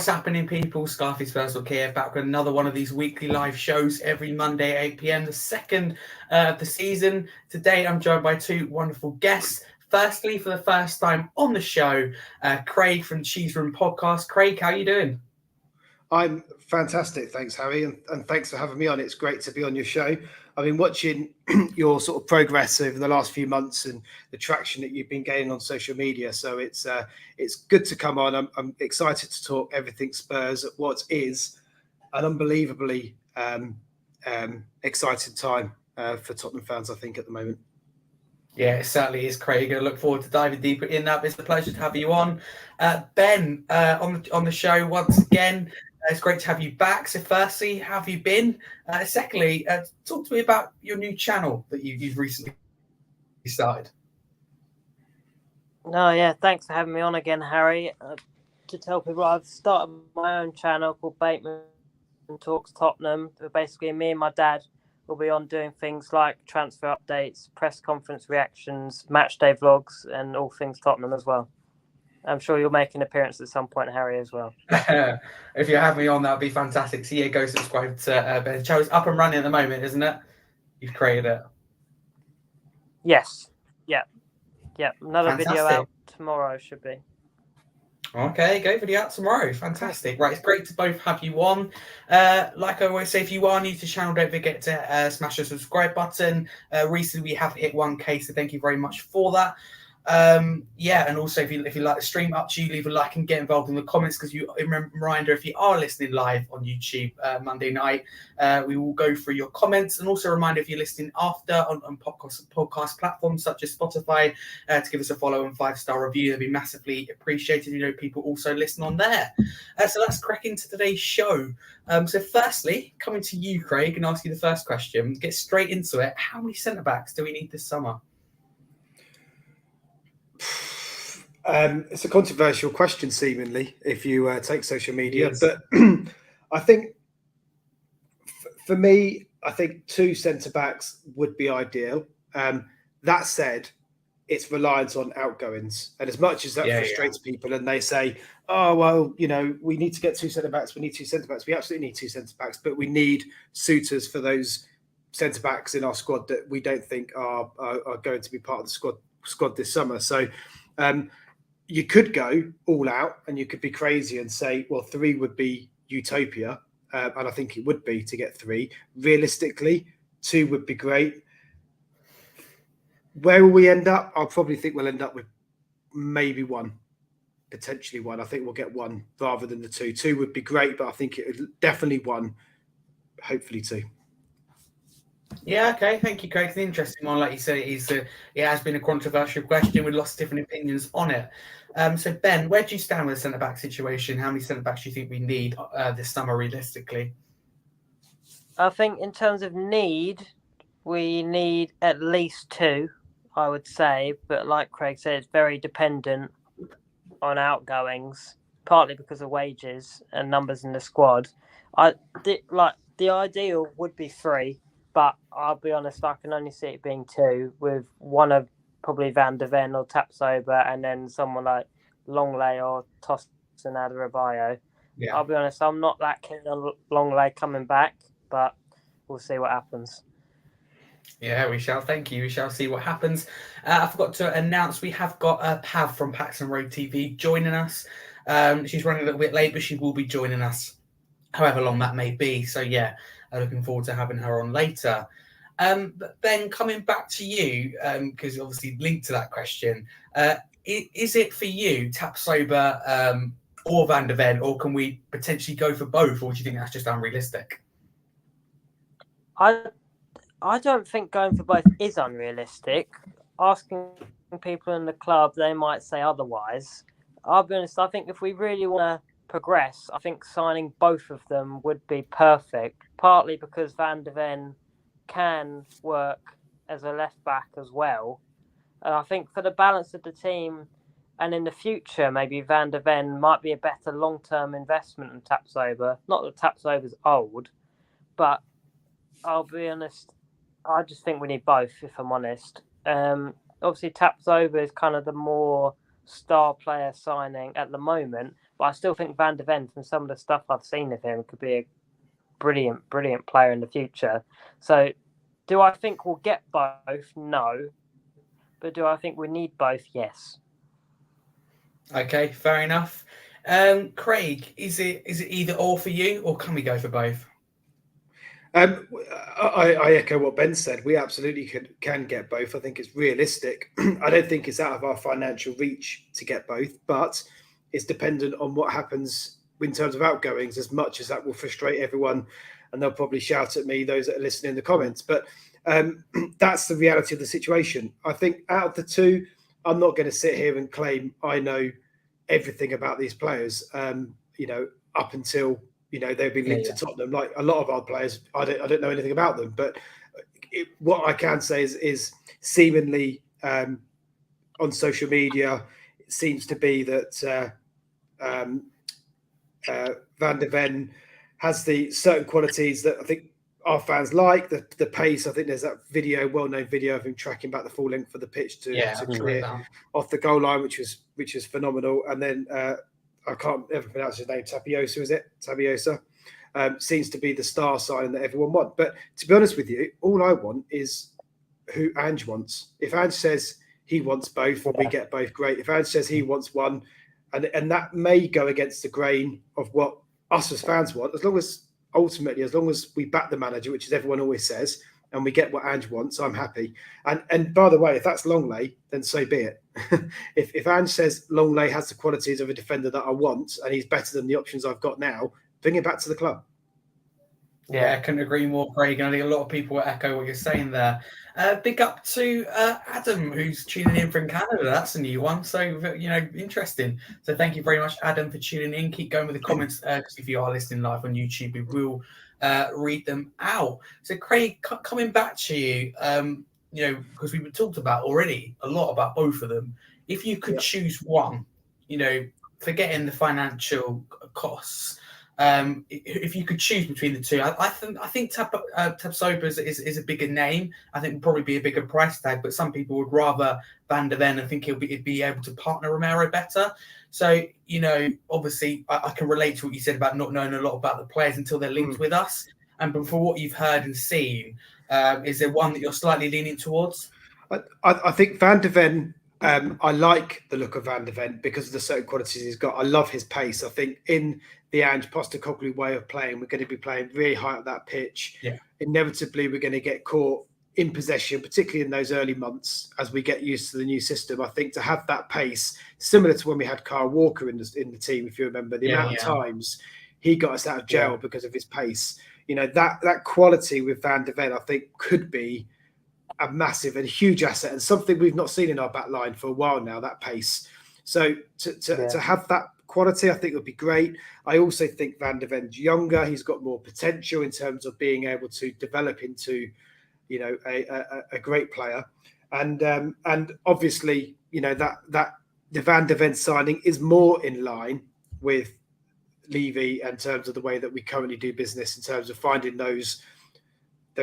What's happening, people? Scarfy Spurs here, back with another one of these weekly live shows every Monday at 8 p.m, the second of the season. Today, I'm joined by two wonderful guests. Firstly, for the first time on the show, Craig from Cheese Room Podcast. Craig, how are you doing? I'm fantastic, thanks, Harry, and thanks for having me on. It's great to be on your show. I've been watching your sort of progress over the last few months and the traction that you've been gaining on social media. So it's good to come on. I'm excited to talk everything Spurs at what is an unbelievably exciting time for Tottenham fans, I think, at the moment. Yeah, it certainly is, Craig. I look forward to diving deeper in that. It's a pleasure to have you on. Ben, on the show once again. It's great to have you back. So firstly, how have you been? Secondly, talk to me about your new channel that you've recently started. No, yeah, thanks for having me on again, Harry. To tell people, I've started my own channel called Bateman Talks Tottenham. Basically, me and my dad will be on doing things like transfer updates, press conference reactions, match day vlogs, and all things Tottenham as well. I'm sure you'll make an appearance at some point, Harry, as well. If you have me on, that would be fantastic. So yeah, go subscribe to Ben. The show's up and running at the moment, isn't it? You've created it. Yes. Yeah. Another Fantastic. video out tomorrow should be. Okay, go video out tomorrow. Fantastic. Right, it's great to both have you on. Like I always say, if you are new to the channel, don't forget to smash the subscribe button. Recently, we have hit 1K, so thank you very much for that. And also if you like the stream, up to you, leave a like and get involved in the comments, because you reminder, if you are listening live on YouTube Monday night, we will go through your comments. And also a reminder, if you're listening after on podcast platforms such as Spotify, to give us a follow and 5-star review. That'd be massively appreciated. You know, people also listen on there. So let's crack into today's show. So firstly, coming to you, Craig, and ask you the first question. Get straight into it. How many centre backs do we need this summer? It's a controversial question, seemingly, if you take social media. Yes. But I think, for me, I think 2 centre-backs would be ideal. That said, it's reliant on outgoings. And as much as that frustrates people, and they say, oh, well, you know, we need to get 2 centre-backs, we need 2 centre-backs. We absolutely need 2 centre-backs, but we need suitors for those centre-backs in our squad that we don't think are going to be part of the squad this summer. So you could go all out and you could be crazy and say, well, 3 would be utopia. And I think it would be to get 3. Realistically, 2 would be great. Where will we end up? I'll probably think we'll end up with maybe 1, potentially 1. I think we'll get 1 rather than the 2. 2 would be great, but I think it would definitely 1, hopefully 2. Yeah, okay. Thank you, Craig. It's an interesting one. Like you said, it has been a controversial question with lots of different opinions on it. So, Ben, where do you stand with the centre-back situation? How many centre-backs do you think we need this summer, realistically? I think in terms of need, we need at least 2, I would say. But like Craig said, it's very dependent on outgoings, partly because of wages and numbers in the squad. The ideal would be 3. But I'll be honest, I can only see it being 2, with one of probably Van der Ven or Tapsoba, and then someone like Longley or Tosin Adarabioyo. Yeah. I'll be honest, I'm not that keen on Longley coming back, but we'll see what happens. Yeah, we shall. Thank you. We shall see what happens. I forgot to announce we have got Pav from Paxton Road TV joining us. She's running a little bit late, but she will be joining us however long that may be. So, yeah. Looking forward to having her on later. But Ben, coming back to you, because obviously linked to that question, is it for you Tapsoba or Van der Ven, or can we potentially go for both, or do you think that's just unrealistic? I don't think going for both is unrealistic. Asking people in the club, they might say otherwise. I'll be honest, I think if we really want to progress, I think signing both of them would be perfect, partly because Van der Ven can work as a left back as well, and I think for the balance of the team and in the future, maybe Van der Ven might be a better long-term investment than Tapsoba. Not that Tapsoba's old, but I'll be honest, I just think we need both, if I'm honest. Obviously Tapsoba is kind of the more star player signing at the moment, But I still think Van de Ven, from some of the stuff I've seen of him, could be a brilliant, brilliant player in the future. So, do I think we'll get both? No. But do I think we need both? Yes. Okay, fair enough. Craig, is it either or for you, or can we go for both? I echo what Ben said. We absolutely can get both. I think it's realistic. I don't think it's out of our financial reach to get both, but it's dependent on what happens in terms of outgoings, as much as that will frustrate everyone. And they'll probably shout at me, those that are listening in the comments. But that's the reality of the situation. I think out of the two, I'm not going to sit here and claim I know everything about these players, up until they've been linked to Tottenham. Like a lot of our players, I don't know anything about them. But what I can say is seemingly on social media, it seems to be that Van de Ven has the certain qualities that I think our fans like. The pace. I think there's that well-known video of him tracking back the full length of the pitch to clear off the goal line, which was phenomenal. And then I can't ever pronounce his name. Tapiosa, is it? Tapiosa seems to be the star sign that everyone wants. But to be honest with you, all I want is who Ange wants. If Ange says he wants both, we get both. Great. If Ange says he wants one, and that may go against the grain of what us as fans want, as long as we back the manager, which is everyone always says, and we get what Ange wants, I'm happy. And by the way, if that's Longley, then so be it. if Ange says Longley has the qualities of a defender that I want, and he's better than the options I've got now, bring him back to the club. Yeah, I couldn't agree more, Craig. And I think a lot of people echo what you're saying there. Big up to Adam, who's tuning in from Canada. That's a new one. So, interesting. So thank you very much, Adam, for tuning in. Keep going with the comments, because if you are listening live on YouTube, we will read them out. So, Craig, coming back to you, because we've talked about already a lot about both of them. If you could choose one, forgetting the financial costs, if you could choose between the two, I think Tapsoba is a bigger name. I think will probably be a bigger price tag, but some people would rather Van de Ven and think he'd be able to partner Romero better. So, obviously I can relate to what you said about not knowing a lot about the players until they're linked with us. And for what you've heard and seen, is there one that you're slightly leaning towards? I think Van de Ven, I like the look of Van de Ven because of the certain qualities he's got. I love his pace. I think in the Ange Postecoglou way of playing, we're going to be playing really high up that pitch. Yeah. Inevitably, we're going to get caught in possession, particularly in those early months as we get used to the new system. I think to have that pace, similar to when we had Kyle Walker in the team, if you remember, the amount of times he got us out of jail because of his pace. That quality with Van de Ven, I think, could be a massive and huge asset, and something we've not seen in our back line for a while now, that pace. So to have that quality, I think would be great. I also think Van de Ven's younger. He's got more potential in terms of being able to develop into, a great player. And obviously, that the Van de Ven signing is more in line with Levy in terms of the way that we currently do business, in terms of finding those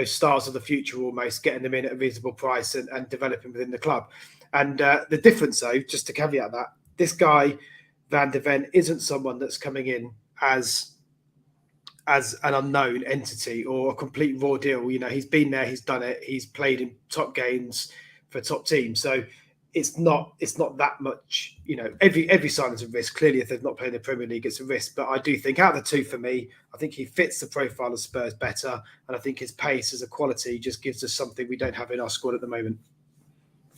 stars of the future, almost getting them in at a reasonable price and developing within the club. And the difference, though, just to caveat that, this guy, Van de Ven, isn't someone that's coming in as an unknown entity or a complete raw deal. He's been there, he's done it, he's played in top games for top teams. So it's not that much, every sign is a risk. Clearly, if they're not playing the Premier League, it's a risk. But I do think out of the two, for me, I think he fits the profile of Spurs better. And I think his pace as a quality just gives us something we don't have in our squad at the moment.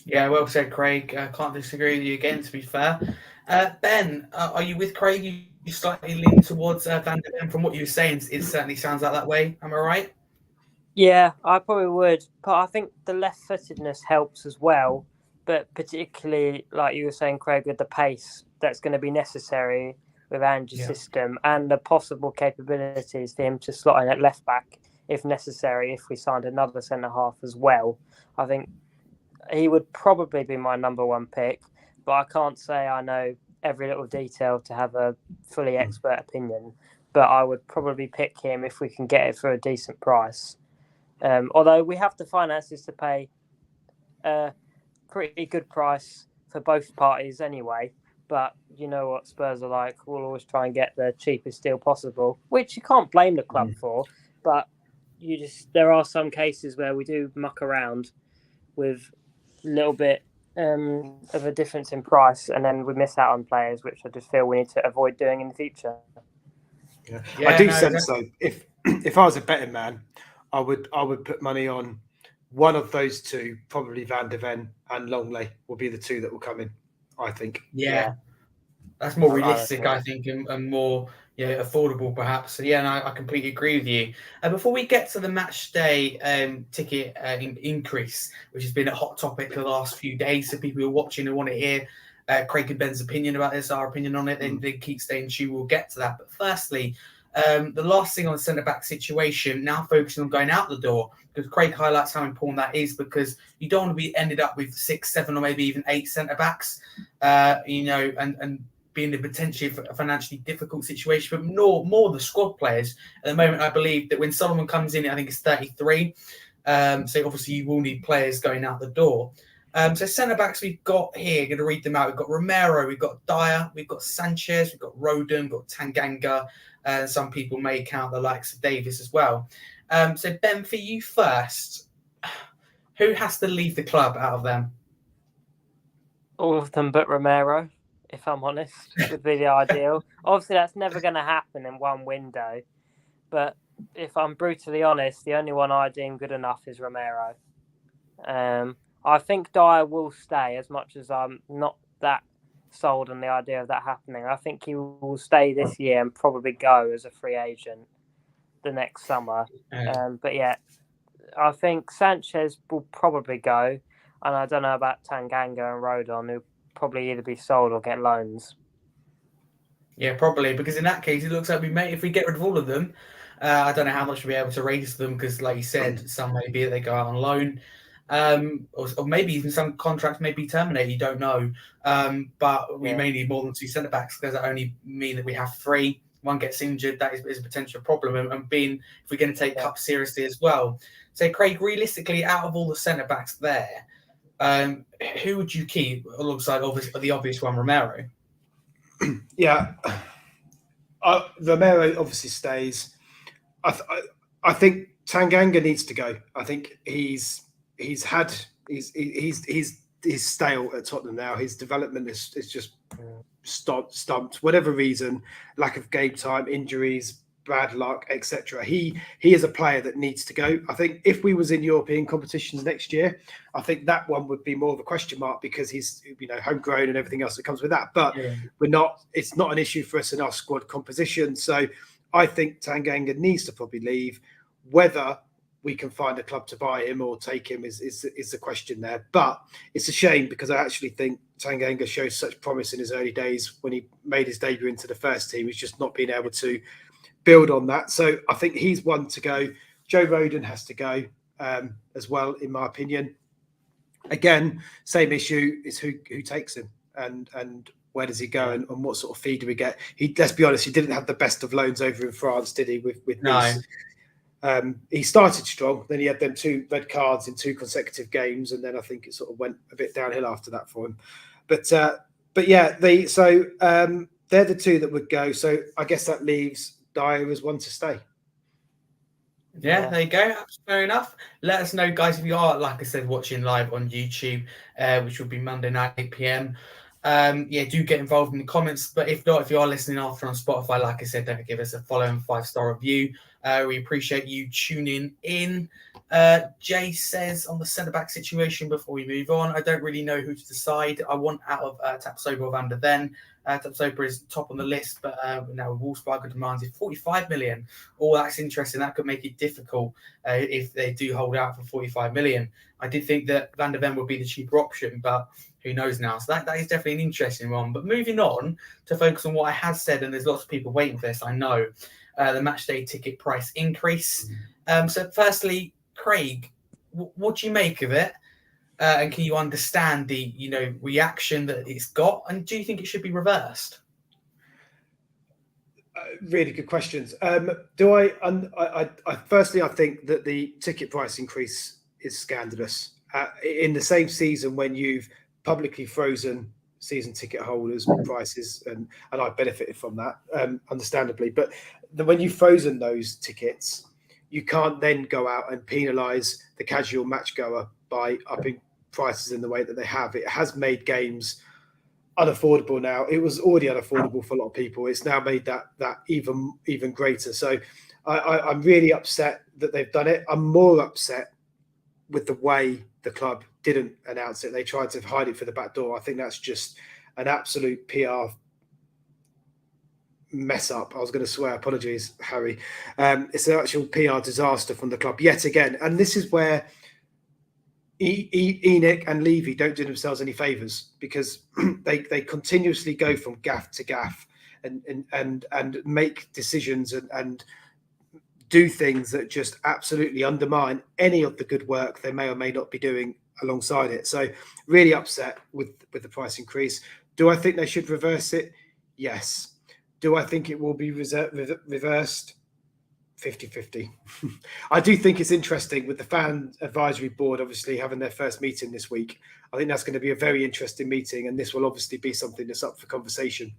Yeah, well said, Craig. I can't disagree with you again, to be fair. Ben, are you with Craig? You slightly lean towards Van de Ven. From what you were saying, it certainly sounds like that way. Am I right? Yeah, I probably would. But I think the left-footedness helps as well. But particularly, like you were saying, Craig, with the pace that's going to be necessary with Ange's system and the possible capabilities for him to slot in at left-back if necessary, if we signed another centre-half as well. I think he would probably be my number one pick, but I can't say I know every little detail to have a fully expert opinion. But I would probably pick him if we can get it for a decent price. Although we have the finances to pay a pretty good price for both parties anyway. But you know what Spurs are like. We'll always try and get the cheapest deal possible, which you can't blame the club for. But there are some cases where we do muck around with a little bit of a difference in price, and then we miss out on players, which I just feel we need to avoid doing in the future. Yeah, I do sense though, if I was a betting man, I would put money on one of those two, probably Van de Ven and Longley will be the two that will come in, I think. Yeah. That's more realistic, I think, and more affordable, perhaps. So, yeah, and I completely agree with you. Before we get to the match day ticket increase, which has been a hot topic the last few days, so people who are watching and want to hear Craig and Ben's opinion about this, our opinion on it, then keep staying tuned. We'll get to that. But firstly, the last thing on the centre-back situation, now focusing on going out the door, because Craig highlights how important that is, because you don't want to be ended up with 6, 7, or maybe even 8 centre-backs, and be in a potentially financially difficult situation, but more the squad players. At the moment, I believe that when Solomon comes in, I think it's 33. So obviously you will need players going out the door. So centre-backs we've got here, going to read them out. We've got Romero, we've got Dyer, we've got Sanchez, we've got Rodon, we've got Tanganga. Some people may count the likes of Davis as well. So Ben, for you first, who has to leave the club out of them? All of them but Romero, if I'm honest, would be the ideal. Obviously, that's never going to happen in one window. But if I'm brutally honest, the only one I deem good enough is Romero. I think Dyer will stay, as much as I'm not that sold on the idea of that happening. I think he will stay this year and probably go as a free agent the next summer. But yeah, I think Sanchez will probably go. And I don't know about Tanganga and Rodon, who probably either be sold or get loans. Yeah, probably, because in that case, it looks like if we get rid of all of them, I don't know how much we'll be able to raise them, because like you said, some may be that they go out on loan, or maybe even some contracts may be terminated, you don't know. But we may need more than 2 centre-backs, because that only mean that we have 3. One gets injured, that is a potential problem. And being, if we're going to take Cup seriously as well. So, Craig, realistically, out of all the centre-backs there, who would you keep alongside the obvious one, Romero? Yeah, Romero obviously stays. I think Tanganga needs to go. I think he's stale at Tottenham now. His development is just stumped. Whatever reason, lack of game time, injuries, bad luck, etc. He is a player that needs to go. I think if we was in European competitions next year, I think that one would be more of a question mark, because he's homegrown and everything else that comes with that. But we're not. It's not an issue for us in our squad composition. So I think Tanganga needs to probably leave. Whether we can find a club to buy him or take him is the question there. But it's a shame, because I actually think Tanganga shows such promise in his early days when he made his debut into the first team. He's just not been able to build on that. So I think he's one to go. Joe Rodon has to go as well, in my opinion. Again, same issue is who takes him and where does he go and what sort of fee do we get? Let's be honest, he didn't have the best of loans over in France, did he? With Nice. He started strong, then he had them 2 red cards in 2 consecutive games, and then I think it sort of went a bit downhill after that for him. But yeah, they're the 2 that would go. So I guess that leaves Dyer as one to stay. Yeah, there you go. That's fair enough. Let us know, guys, if you are, like I said, watching live on YouTube, which will be Monday night, 8 p.m. Do get involved in the comments. But if not, if you are listening after on Spotify, like I said, don't give us a follow and 5-star review. We appreciate you tuning in. Jay says on the centre-back situation, before we move on, I don't really know who to decide. I want out of Tapsoba or Van de Ven. Tapsoba is top on the list, but now Wolfsburg demands it 45 million. Oh, that's interesting. That could make it difficult if they do hold out for 45 million. I did think that Van de Ven would be the cheaper option, but who knows now? So that is definitely an interesting one. But moving on to focus on what I have said, and there's lots of people waiting for this, I know, the match day ticket price increase. So firstly, Craig, what do you make of it? And can you understand the reaction that it's got? And do you think it should be reversed? Really good questions. Firstly, I think that the ticket price increase is scandalous. In the same season when you've publicly frozen season ticket holders' prices, and I've benefited from that, understandably. But when you've frozen those tickets, you can't then go out and penalise the casual match goer by upping prices in the way that they have. It has made games unaffordable now. It was already unaffordable for a lot of people. It's now made that even greater. So I'm really upset that they've done it. I'm more upset with the way the club didn't announce it. They tried to hide it for the back door. I think that's just an absolute PR mess up. I was going to swear, apologies, Harry. It's an actual PR disaster from the club yet again. And this is where ENIC and Levy don't do themselves any favours, because they continuously go from gaff to gaff and make decisions and do things that just absolutely undermine any of the good work they may or may not be doing alongside it. So really upset with the price increase. Do I think they should reverse it? Yes. Do I think it will be reversed? 50-50. I do think it's interesting with the fan advisory board obviously having their first meeting this week. I think that's going to be a very interesting meeting, and this will obviously be something that's up for conversation.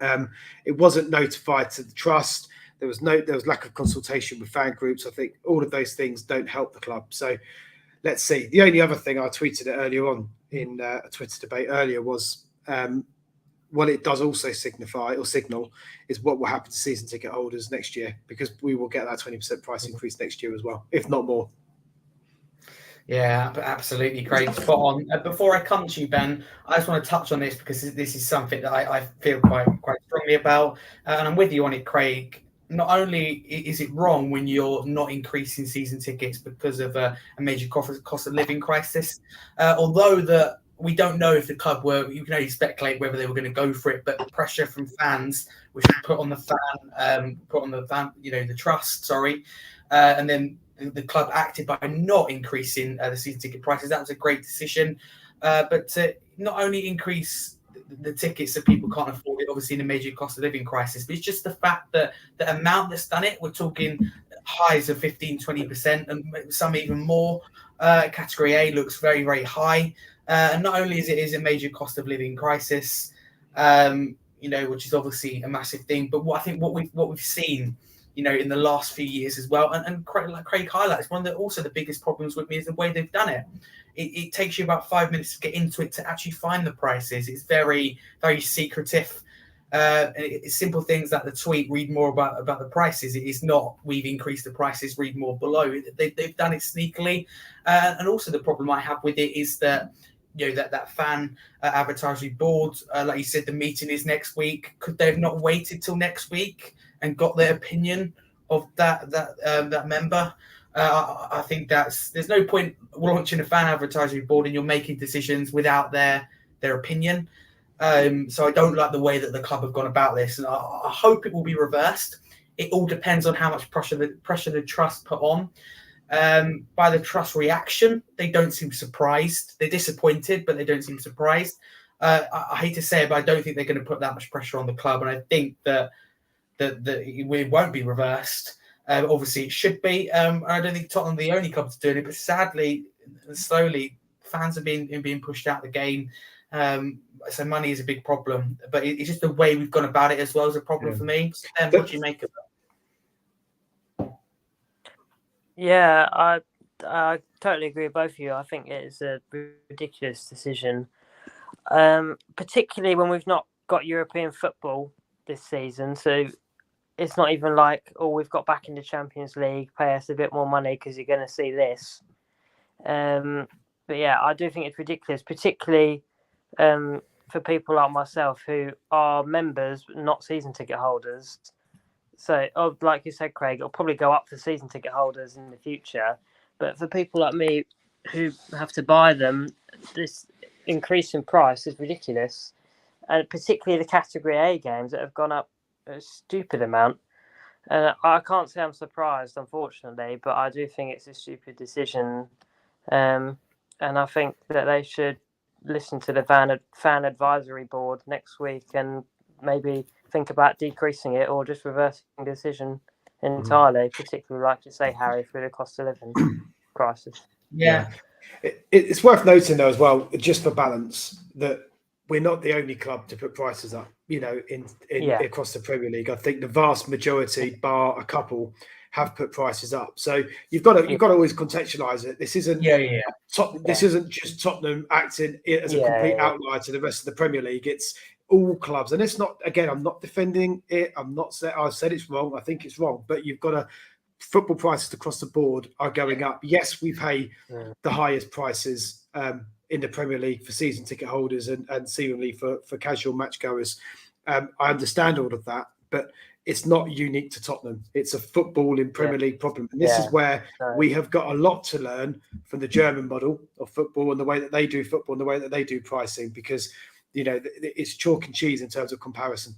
It wasn't notified to the trust. There was lack of consultation with fan groups. I think all of those things don't help the club. So let's see. The only other thing I tweeted it earlier on in a Twitter debate earlier was what it does also signify or signal is what will happen to season ticket holders next year, because we will get that 20% price increase next year as well, if not more. Yeah, absolutely, Craig. Spot on. Before I come to you, Ben, I just want to touch on this because this is something that I feel quite strongly about, and I'm with you on it, Craig. Not only is it wrong when you're not increasing season tickets because of a major cost of living crisis, although we don't know if the club were, you can only speculate whether they were going to go for it, but the pressure from fans, which was put on the trust, and then the club acted by not increasing the season ticket prices. That was a great decision. But to not only increase the tickets that people can't afford it, obviously in a major cost of living crisis, but it's just the fact that the amount that's done it, we're talking highs of 15-20% and some even more. Category A looks very, very high. And not only is it a major cost of living crisis, which is obviously a massive thing, but what we've seen, in the last few years as well, and Craig highlights, one of the biggest problems with me is the way they've done it. It takes you about 5 minutes to get into it to actually find the prices. It's very, very secretive. It's simple things like the tweet, read more about the prices. It is not, we've increased the prices, read more below. They've done it sneakily. And also the problem I have with it is that, that fan advertising board, like you said, the meeting is next week. Could they have not waited till next week and got their opinion of that member? I think there's no point launching a fan advertising board and you're making decisions without their opinion. So I don't like the way that the club have gone about this, and I hope it will be reversed. It all depends on how much pressure the trust put on. By the trust reaction, they don't seem surprised. They're disappointed, but they don't seem surprised. I hate to say it, but I don't think they're going to put that much pressure on the club, and I think that it won't be reversed. Obviously, it should be. I don't think Tottenham are the only club to do it, but sadly, slowly, fans are being pushed out of the game. So money is a big problem, but it's just the way we've gone about it as well as a problem for me. What do you make of that? Yeah, I totally agree with both of you. I think it is a ridiculous decision, particularly when we've not got European football this season. So it's not even like, we've got back in the Champions League, pay us a bit more money because you're going to see this. But yeah, I do think it's ridiculous, particularly for people like myself who are members, not season ticket holders. So, like you said, Craig, it'll probably go up for season ticket holders in the future. But for people like me who have to buy them, this increase in price is ridiculous. And particularly the Category A games that have gone up a stupid amount. I can't say I'm surprised, unfortunately, but I do think it's a stupid decision. And I think that they should listen to the fan advisory board next week and maybe think about decreasing it or just reversing the decision entirely, particularly, like you say, Harry, through the cost of living crisis. Yeah. It's worth noting, though, as well, just for balance, that we're not the only club to put prices up, in Yeah. across the Premier League. I think the vast majority, bar a couple, have put prices up. So you've got to always contextualise it. This isn't This isn't just Tottenham acting as a complete outlier to the rest of the Premier League. It's all clubs, and it's not. Again, I'm not defending it. I've said it's wrong. I think it's wrong, but you've got to. Football prices across the board are going up. Yes, we pay the highest prices in the Premier League for season ticket holders and seemingly for casual match goers. I understand all of that, but it's not unique to Tottenham. It's a football in Premier League problem. And this is where we have got a lot to learn from the German model of football and the way that they do football and the way that they do pricing, because, it's chalk and cheese in terms of comparison.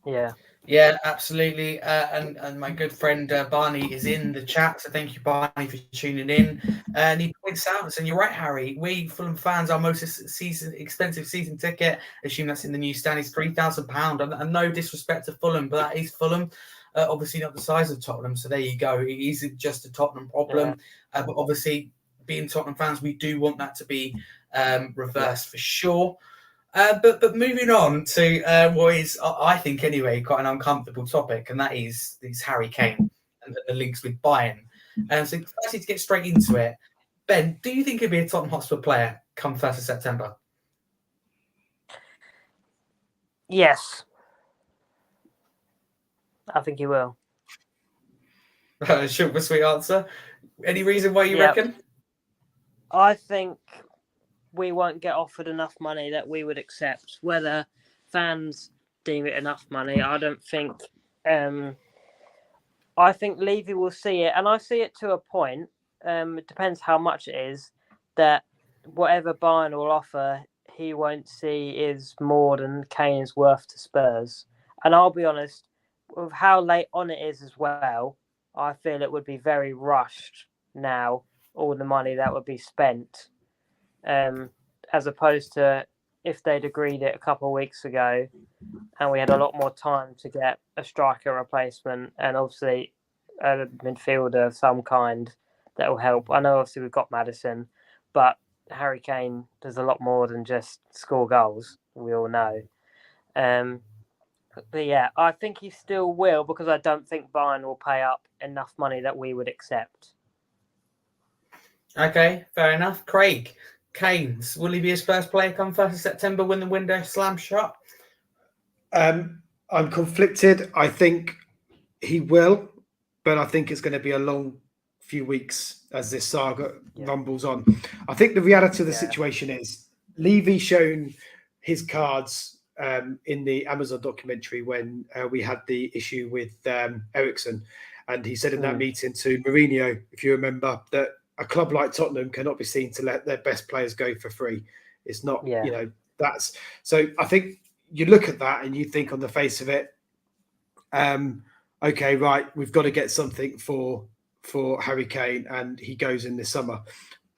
Yeah. Yeah, absolutely. And my good friend Barney is in the chat. So thank you, Barney, for tuning in. And he points out, and you're right, Harry, we Fulham fans, our most expensive season ticket, assume that's in the new stand, is £3,000. And no disrespect to Fulham, but that is Fulham. Obviously not the size of Tottenham. So there you go. It isn't just a Tottenham problem. But obviously, being Tottenham fans, we do want that to be reversed for sure. But moving on to what is, I think anyway, quite an uncomfortable topic, and that is Harry Kane and the links with Bayern. So firstly, to get straight into it, Ben, do you think he'll be a Tottenham Hotspur player come 1st of September? Yes. I think he will. Short but sweet answer. Any reason why you reckon? I think we won't get offered enough money that we would accept. Whether fans deem it enough money, I don't think. I think Levy will see it, and I see it to a point. It depends how much it is, that whatever Bayern will offer, he won't see is more than Kane is worth to Spurs. And I'll be honest, with how late on it is as well, I feel it would be very rushed now, all the money that would be spent. As opposed to if they'd agreed it a couple of weeks ago and we had a lot more time to get a striker replacement and obviously a midfielder of some kind that will help. I know obviously we've got Maddison, but Harry Kane does a lot more than just score goals, we all know. But yeah, I think he still will, because I don't think Bayern will pay up enough money that we would accept. Okay, fair enough. Craig, Kane's, will he be a Spurs player come 1st of September when the window slams shut? I'm conflicted. I think he will, but I think it's going to be a long few weeks as this saga rumbles on. I think the reality of the situation is Levy shown his cards in the Amazon documentary when we had the issue with Ericsson, and he said in that meeting to Mourinho, if you remember, that a club like Tottenham cannot be seen to let their best players go for free. It's not, that's so. I think you look at that and you think on the face of it, okay, right, we've got to get something for Harry Kane, and he goes in this summer.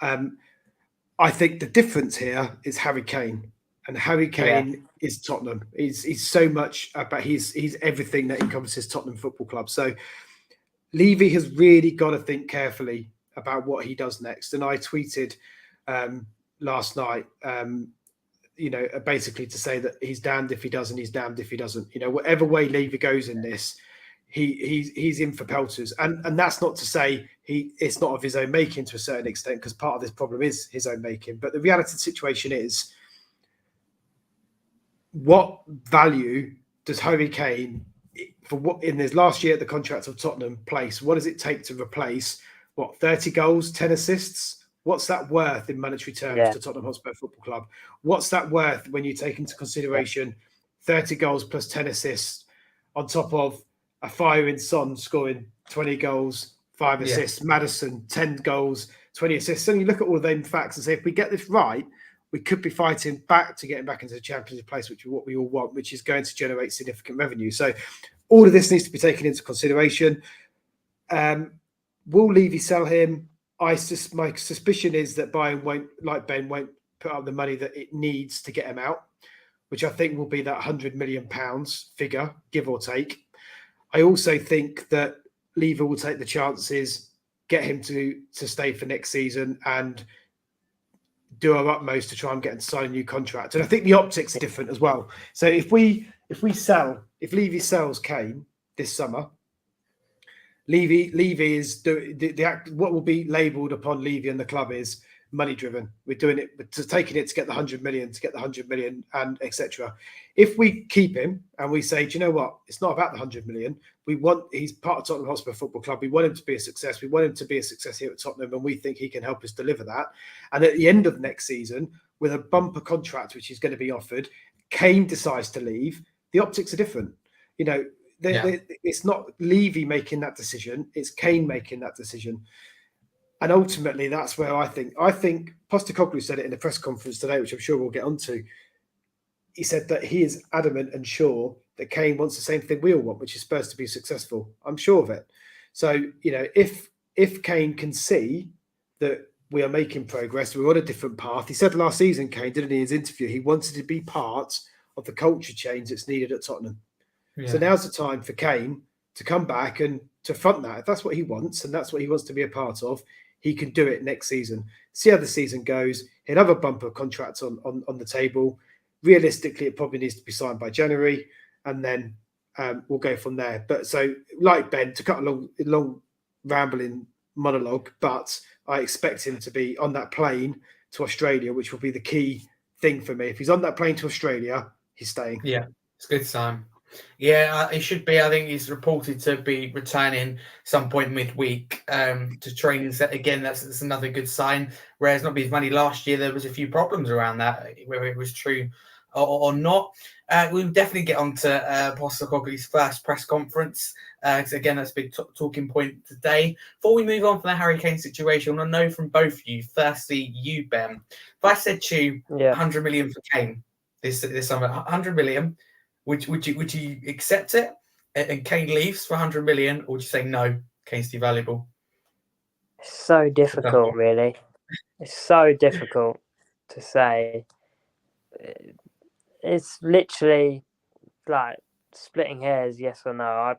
I think the difference here is Harry Kane, and Harry Kane is Tottenham. He's so much about he's everything that encompasses Tottenham Football Club. So Levy has really got to think carefully about what he does next. And I tweeted last night, basically to say that he's damned if he does and he's damned if he doesn't. Whatever way Levy goes in this, he's in for pelters. And that's not to say it's not of his own making to a certain extent, because part of this problem is his own making. But the reality of the situation is, what value does Harry Kane, for what in his last year at the contract of Tottenham, place? What does it take to replace 30 goals, 10 assists? What's that worth in monetary terms to Tottenham Hotspur Football Club? What's that worth when you take into consideration 30 goals plus 10 assists on top of a firing Son scoring 20 goals, 5 assists, Maddison 10 goals, 20 assists? And you look at all of them facts and say, if we get this right, we could be fighting back to getting back into the Championship place, which is what we all want, which is going to generate significant revenue. So all of this needs to be taken into consideration. Will Levy sell him? My suspicion is that Bayern won't put up the money that it needs to get him out, which I think will be that £100 million figure, give or take. I also think that Levy will take the chances, get him to stay for next season, and do our utmost to try and get him to sign a new contract. And I think the optics are different as well. So if Levy sells Kane this summer, Levy is what will be labelled upon Levy and the club is money driven. We're doing it, taking it to get the 100 million, and etc. If we keep him and we say, do you know what? It's not about the 100 million. He's part of Tottenham Hotspur Football Club. We want him to be a success. We want him to be a success here at Tottenham, and we think he can help us deliver that. And at the end of next season, with a bumper contract which is going to be offered, Kane decides to leave. The optics are different. It's not Levy making that decision. It's Kane making that decision. And ultimately, that's where I think Postecoglou said it in the press conference today, which I'm sure we'll get onto. He said that he is adamant and sure that Kane wants the same thing we all want, which is Spurs to be successful. I'm sure of it. So, if Kane can see that we are making progress, we're on a different path. He said last season, Kane, didn't he, in his interview, he wanted to be part of the culture change that's needed at Tottenham. Yeah. So now's the time for Kane to come back and to front that. If that's what he wants and that's what he wants to be a part of, he can do it next season. See how the season goes. He'll have a bumper contract on the table. Realistically, it probably needs to be signed by January, and then we'll go from there. But so, like Ben, to cut a long rambling monologue, but I expect him to be on that plane to Australia, which will be the key thing for me. If he's on that plane to Australia, he's staying. Yeah, it's a good sign. Yeah, it should be. I think he's reported to be returning some point midweek to training. Again, that's another good sign. Whereas not being money last year, there was a few problems around that, whether it was true or not. We'll definitely get on to Postecoglou's first press conference. Again, that's a big talking point today. Before we move on from the Harry Kane situation, I want to know from both of you. Firstly, you, Ben. If I said to you 100 million for Kane this summer, 100 million, would you accept it? And Kane leaves for 100 million, or would you say no? Kane's too valuable. It's so difficult, really. It's so difficult to say. It's literally like splitting hairs, yes or no. I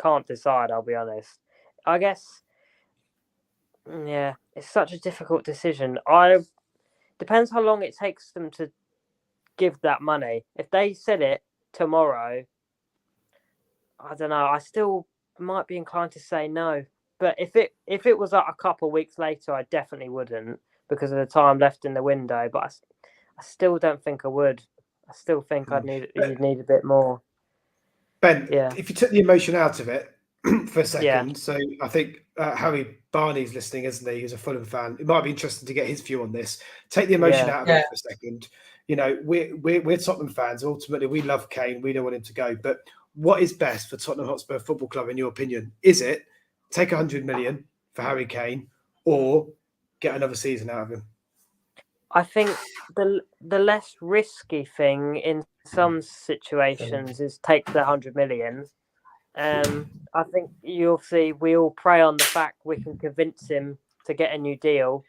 can't decide, I'll be honest. I guess, yeah, it's such a difficult decision. Depends how long it takes them to give that money. If they said it tomorrow, I don't know. I still might be inclined to say no. But if it was like a couple of weeks later, I definitely wouldn't because of the time left in the window. But I still don't think I would. I still think you'd need a bit more. Ben, if you took the emotion out of it for a second, so I think Harry Barney's listening, isn't he? He's a Fulham fan. It might be interesting to get his view on this. Take the emotion out of it for a second. We're Tottenham fans. Ultimately, we love Kane. We don't want him to go. But what is best for Tottenham Hotspur Football Club, in your opinion? Is it take 100 million for Harry Kane or get another season out of him? I think the less risky thing in some situations is take the 100 million. I think you'll see we all prey on the fact we can convince him to get a new deal.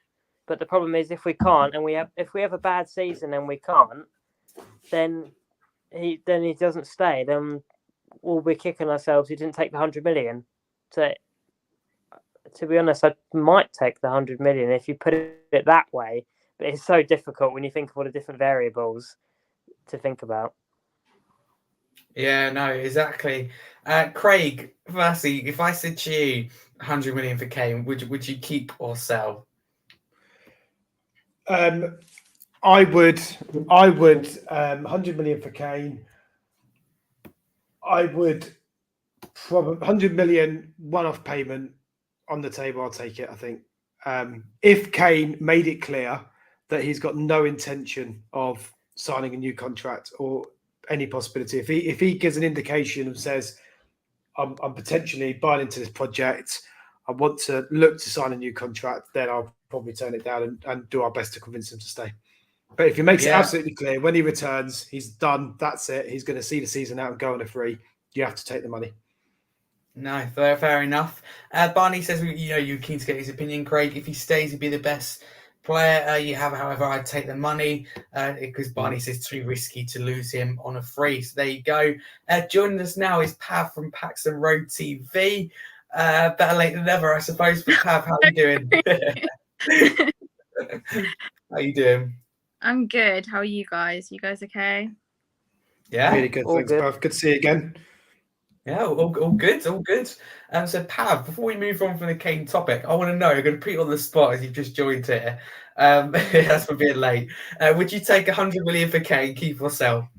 But the problem is if we can't, and if we have a bad season and we can't, then he doesn't stay. Then we'll be kicking ourselves. He didn't take the 100 million. So to be honest, I might take the 100 million if you put it that way. But it's so difficult when you think of all the different variables to think about. Yeah, no, exactly. Craig, firstly, if I said to you 100 million for Kane, would you keep or sell? I would 100 million for Kane. I would probably 100 million one-off payment on the table. I'll take it. I think if Kane made it clear that he's got no intention of signing a new contract or any possibility, if he gives an indication and says, I'm potentially buying into this project, I want to look to sign a new contract, then I'll probably turn it down and do our best to convince him to stay. But if he makes it absolutely clear when he returns, he's done, that's it, he's going to see the season out and go on a free, you have to take the money. No, fair enough. Barney says, you're keen to get his opinion, Craig. If he stays, he'd be the best player you have. However, I'd take the money because Barney says it's too risky to lose him on a free. So there you go. Joining us now is Pav from Paxton Road TV. Better late than never, I suppose. But Pav, how are you doing? How you doing? I'm good. How are you guys? You guys okay? Yeah, Really good. All Thanks, good. Pav. Good to see you again. yeah, all good, all good. So Pav, before we move on from the Kane topic, I want to know, I'm going to put you on the spot as you've just joined here. That's for being late. Would you take 100 million for Kane, keep or sell?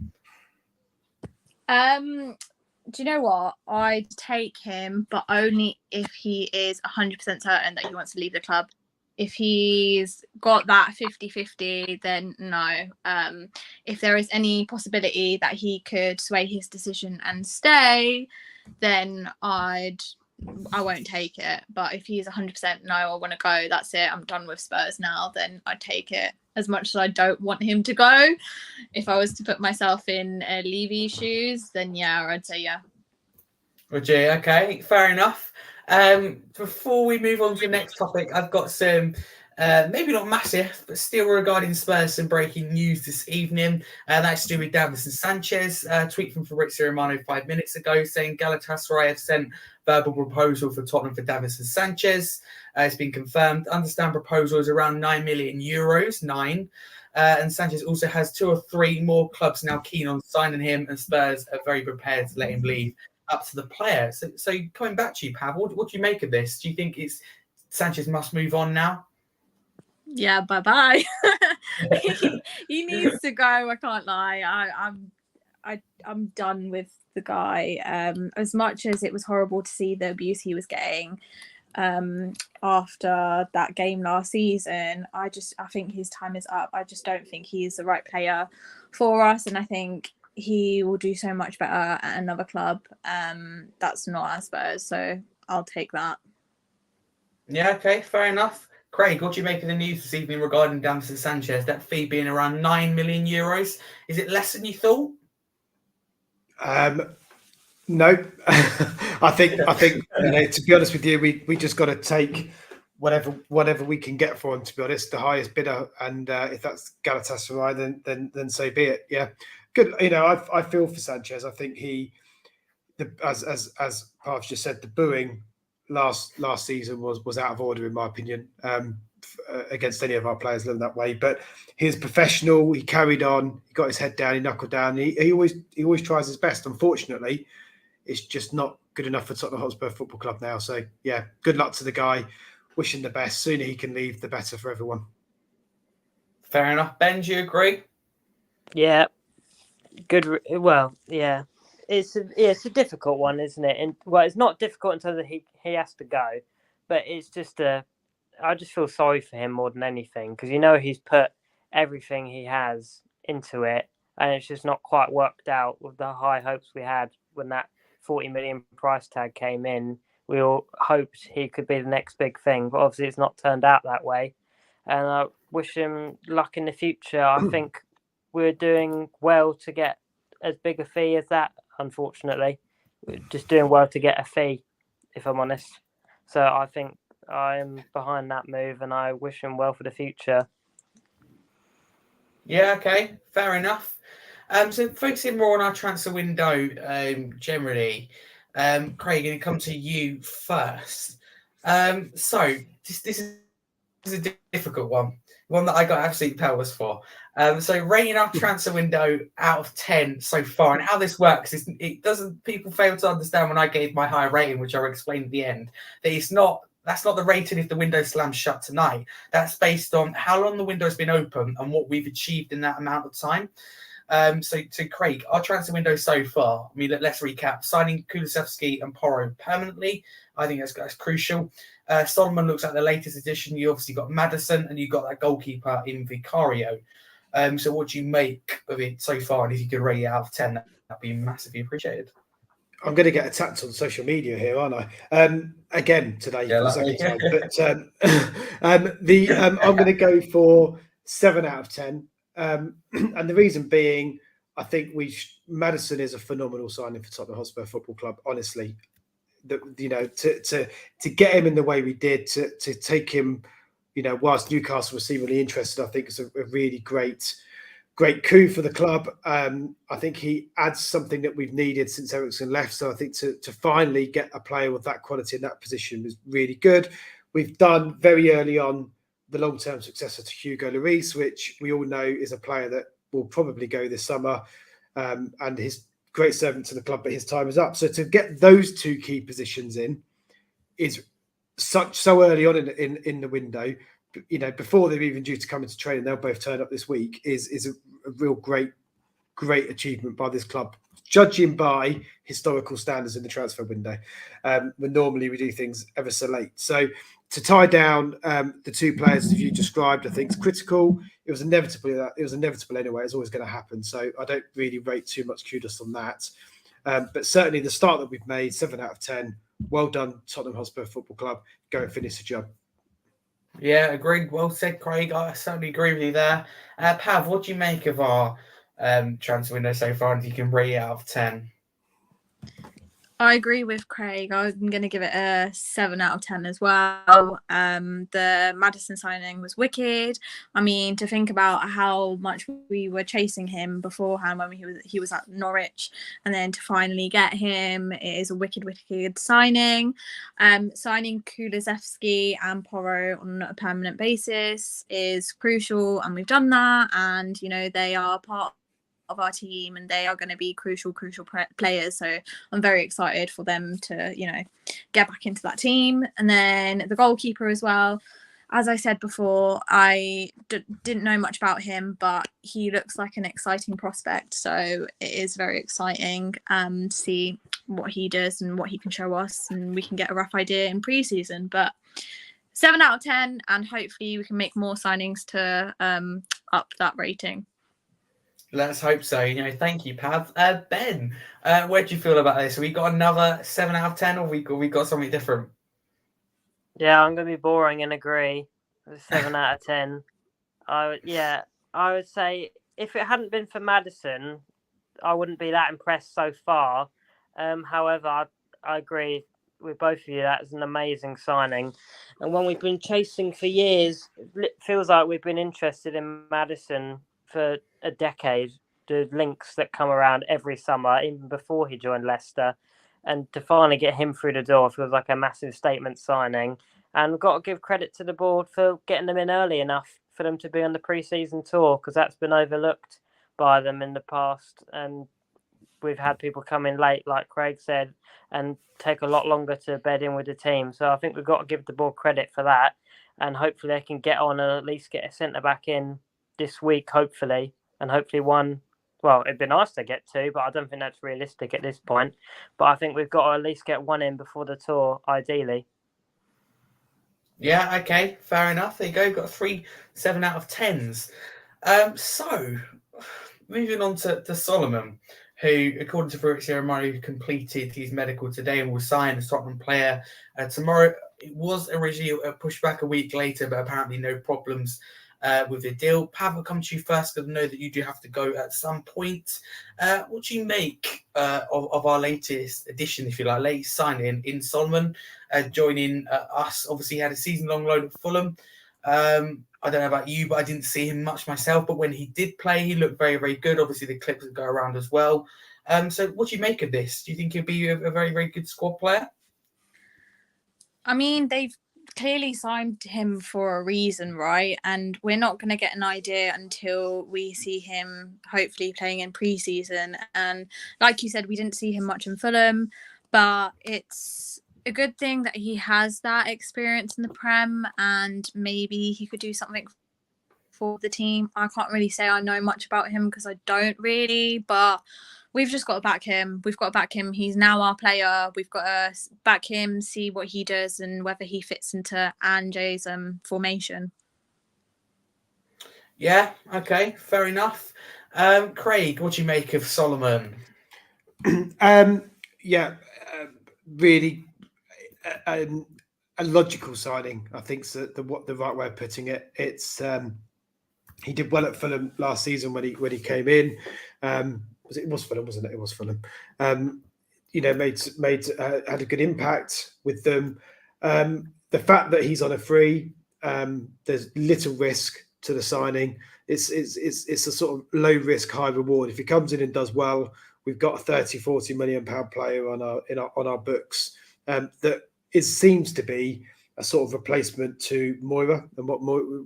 Do you know what? I'd take him, but only if he is 100% certain that he wants to leave the club. If he's got that 50-50, then no. If there is any possibility that he could sway his decision and stay, then I won't take it. But if he's 100% no, I want to go, that's it, I'm done with Spurs now, then I'd take it. As much as I don't want him to go, if I was to put myself in Levy's shoes, then yeah, I'd say yeah. Would you? Okay, fair enough. Before we move on to the next topic, I've got some, maybe not massive, but still regarding Spurs, some breaking news this evening. That's to do with Davinson Sanchez. Tweet from Fabrizio Romano 5 minutes ago saying Galatasaray have sent verbal proposal for Tottenham for Davinson Sanchez. It's been confirmed. Understand proposal is around 9 million euros, 9. And Sanchez also has 2 or 3 more clubs now keen on signing him, and Spurs are very prepared to let him leave. Up to the player. So coming back to you, Pav, what do you make of this? Do you think it's Sanchez must move on now? Yeah, bye-bye. he needs to go. I can't lie. I'm done with the guy. As much as it was horrible to see the abuse he was getting after that game last season, I think his time is up. I just don't think he's the right player for us, and I think he will do so much better at another club. That's not our Spurs, so I'll take that. Yeah, okay, fair enough. Craig, what do you make of the news this evening regarding Davinson Sanchez? That fee being around 9 million euros. Is it less than you thought? No, I think to be honest with you, we just got to take whatever we can get for him. To be honest, the highest bidder, and if that's Galatasaray, then so be it. Yeah, good. I feel for Sanchez. I think as Parv's just said, the booing last season was out of order in my opinion. Against any of our players living that way, but he's professional. He carried on. He got his head down. He knuckled down. He always tries his best. Unfortunately, it's just not good enough for Tottenham Hotspur Football Club now. So yeah, good luck to the guy. Wish him the best. Sooner he can leave, the better for everyone. Fair enough. Ben, do you agree? Yeah, good. Well, yeah, it's a difficult one, isn't it? And it's not difficult in terms of he has to go, but it's just I just feel sorry for him more than anything, because he's put everything he has into it, and it's just not quite worked out with the high hopes we had when that 40 million price tag came in. We all hoped he could be the next big thing, but obviously it's not turned out that way. And I wish him luck in the future. I think we're doing well to get as big a fee as that, unfortunately. We're just doing well to get a fee, if I'm honest. So I think I'm behind that move, and I wish him well for the future. Yeah, okay, fair enough. So focusing more on our transfer window generally, Craig, going to come to you first. So this is a difficult one that I got absolute powers for. So rating our transfer window out of 10 so far, and how this works is people fail to understand when I gave my higher rating, which I'll explain at the end, that that's not the rating if the window slams shut tonight. That's based on how long the window's been open and what we've achieved in that amount of time. So Craig, our transfer window so far, I mean, let's recap. Signing Kulusevski and Porro permanently, I think that's crucial. Solomon looks like the latest addition. You obviously got Maddison, and you got that goalkeeper in Vicario. So what do you make of it so far? And if you could rate it out of 10, that'd be massively appreciated. I'm going to get attacked on social media here, aren't I? Again today for the second time. But I'm going to go for 7 out of 10. And the reason being, I think Maddison is a phenomenal signing for Tottenham Hotspur Football Club. Honestly, to get him in the way we did, to take him, whilst Newcastle were seemingly interested, I think it's a really great coup for the club. I think he adds something that we've needed since Eriksen left. So I think to finally get a player with that quality in that position was really good. We've done very early on the long-term successor to Hugo Lloris, which we all know is a player that will probably go this summer, and his great servant to the club, but his time is up. So to get those two key positions in is so early on in the window, before they're even due to come into training, they'll both turn up this week, is a real great achievement by this club, judging by historical standards in the transfer window, when normally we do things ever so late. So to tie down the two players as you described, I think is critical. It was inevitable anyway. It's always going to happen. So I don't really rate too much kudos on that. But certainly the start that we've made, 7 out of 10. Well done, Tottenham Hotspur Football Club. Go and finish the job. Yeah, agreed. Well said, Craig. I certainly agree with you there. Pav, what do you make of our transfer window so far? And you can rate it out of 10. I agree with Craig. I'm going to give it a 7 out of 10 as well. The Maddison signing was wicked. I mean, to think about how much we were chasing him beforehand when he was at Norwich, and then to finally get him, it is a wicked signing. Signing Kulusevski and Porro on a permanent basis is crucial, and we've done that. And they are part of our team, and they are going to be crucial players, so I'm very excited for them to get back into that team. And then the goalkeeper as well, as I said before, I didn't know much about him, but he looks like an exciting prospect, so it is very exciting to see what he does and what he can show us, and we can get a rough idea in pre-season. But 7 out of 10, and hopefully we can make more signings to up that rating. Let's hope so. Thank you, Pav. Ben, where do you feel about this? Have we got another 7 out of 10, or we got something different? Yeah, I'm going to be boring and agree with 7 out of 10. I would say if it hadn't been for Maddison, I wouldn't be that impressed so far. However, I agree with both of you. That's an amazing signing. And when we've been chasing for years, it feels like we've been interested in Maddison for a decade. The links that come around every summer, even before he joined Leicester, and to finally get him through the door feels like a massive statement signing. And we've got to give credit to the board for getting them in early enough for them to be on the pre-season tour, because that's been overlooked by them in the past. And we've had people come in late, like Craig said, and take a lot longer to bed in with the team. So I think we've got to give the board credit for that. And hopefully they can get on and at least get a centre-back in this week, hopefully. And hopefully one, well, it'd be nice to get two, but I don't think that's realistic at this point. But I think we've got to at least get one in before the tour, ideally. Yeah, okay, fair enough. There you go. Got 3 7 out of 10s. So, moving on to Solomon, who, according to Fabrizio Romano, completed his medical today and will sign as Tottenham player tomorrow. It was originally pushed back a week later, but apparently no problems with the deal. Pav, will come to you first, because I know that you do have to go at some point. What do you make of our latest addition, if you like, latest signing in Solomon, joining us? Obviously, he had a season-long loan at Fulham. I don't know about you, but I didn't see him much myself. But when he did play, he looked very, very good. Obviously, the clips that go around as well. So what do you make of this? Do you think he'll be a very, very good squad player? I mean, they've clearly signed him for a reason, right? And we're not going to get an idea until we see him hopefully playing in pre-season. And like you said, we didn't see him much in Fulham, but it's a good thing that he has that experience in the Prem, and maybe he could do something for the team. I can't really say I know much about him because I don't really, but we've just got to back him. We've got to back him. He's now our player. We've got to back him, see what he does and whether he fits into Ange's formation. Yeah, okay, fair enough. Craig, what do you make of Solomon? Really a logical signing, I think, is the right way of putting it. It's he did well at Fulham last season when he came in. It was Fulham, wasn't it? It was Fulham. Had a good impact with them. The fact that he's on a free, there's little risk to the signing. It's a sort of low risk, high reward. If he comes in and does well, we've got a 30-40 million pound player on our books that seems to be a sort of replacement to Moira, and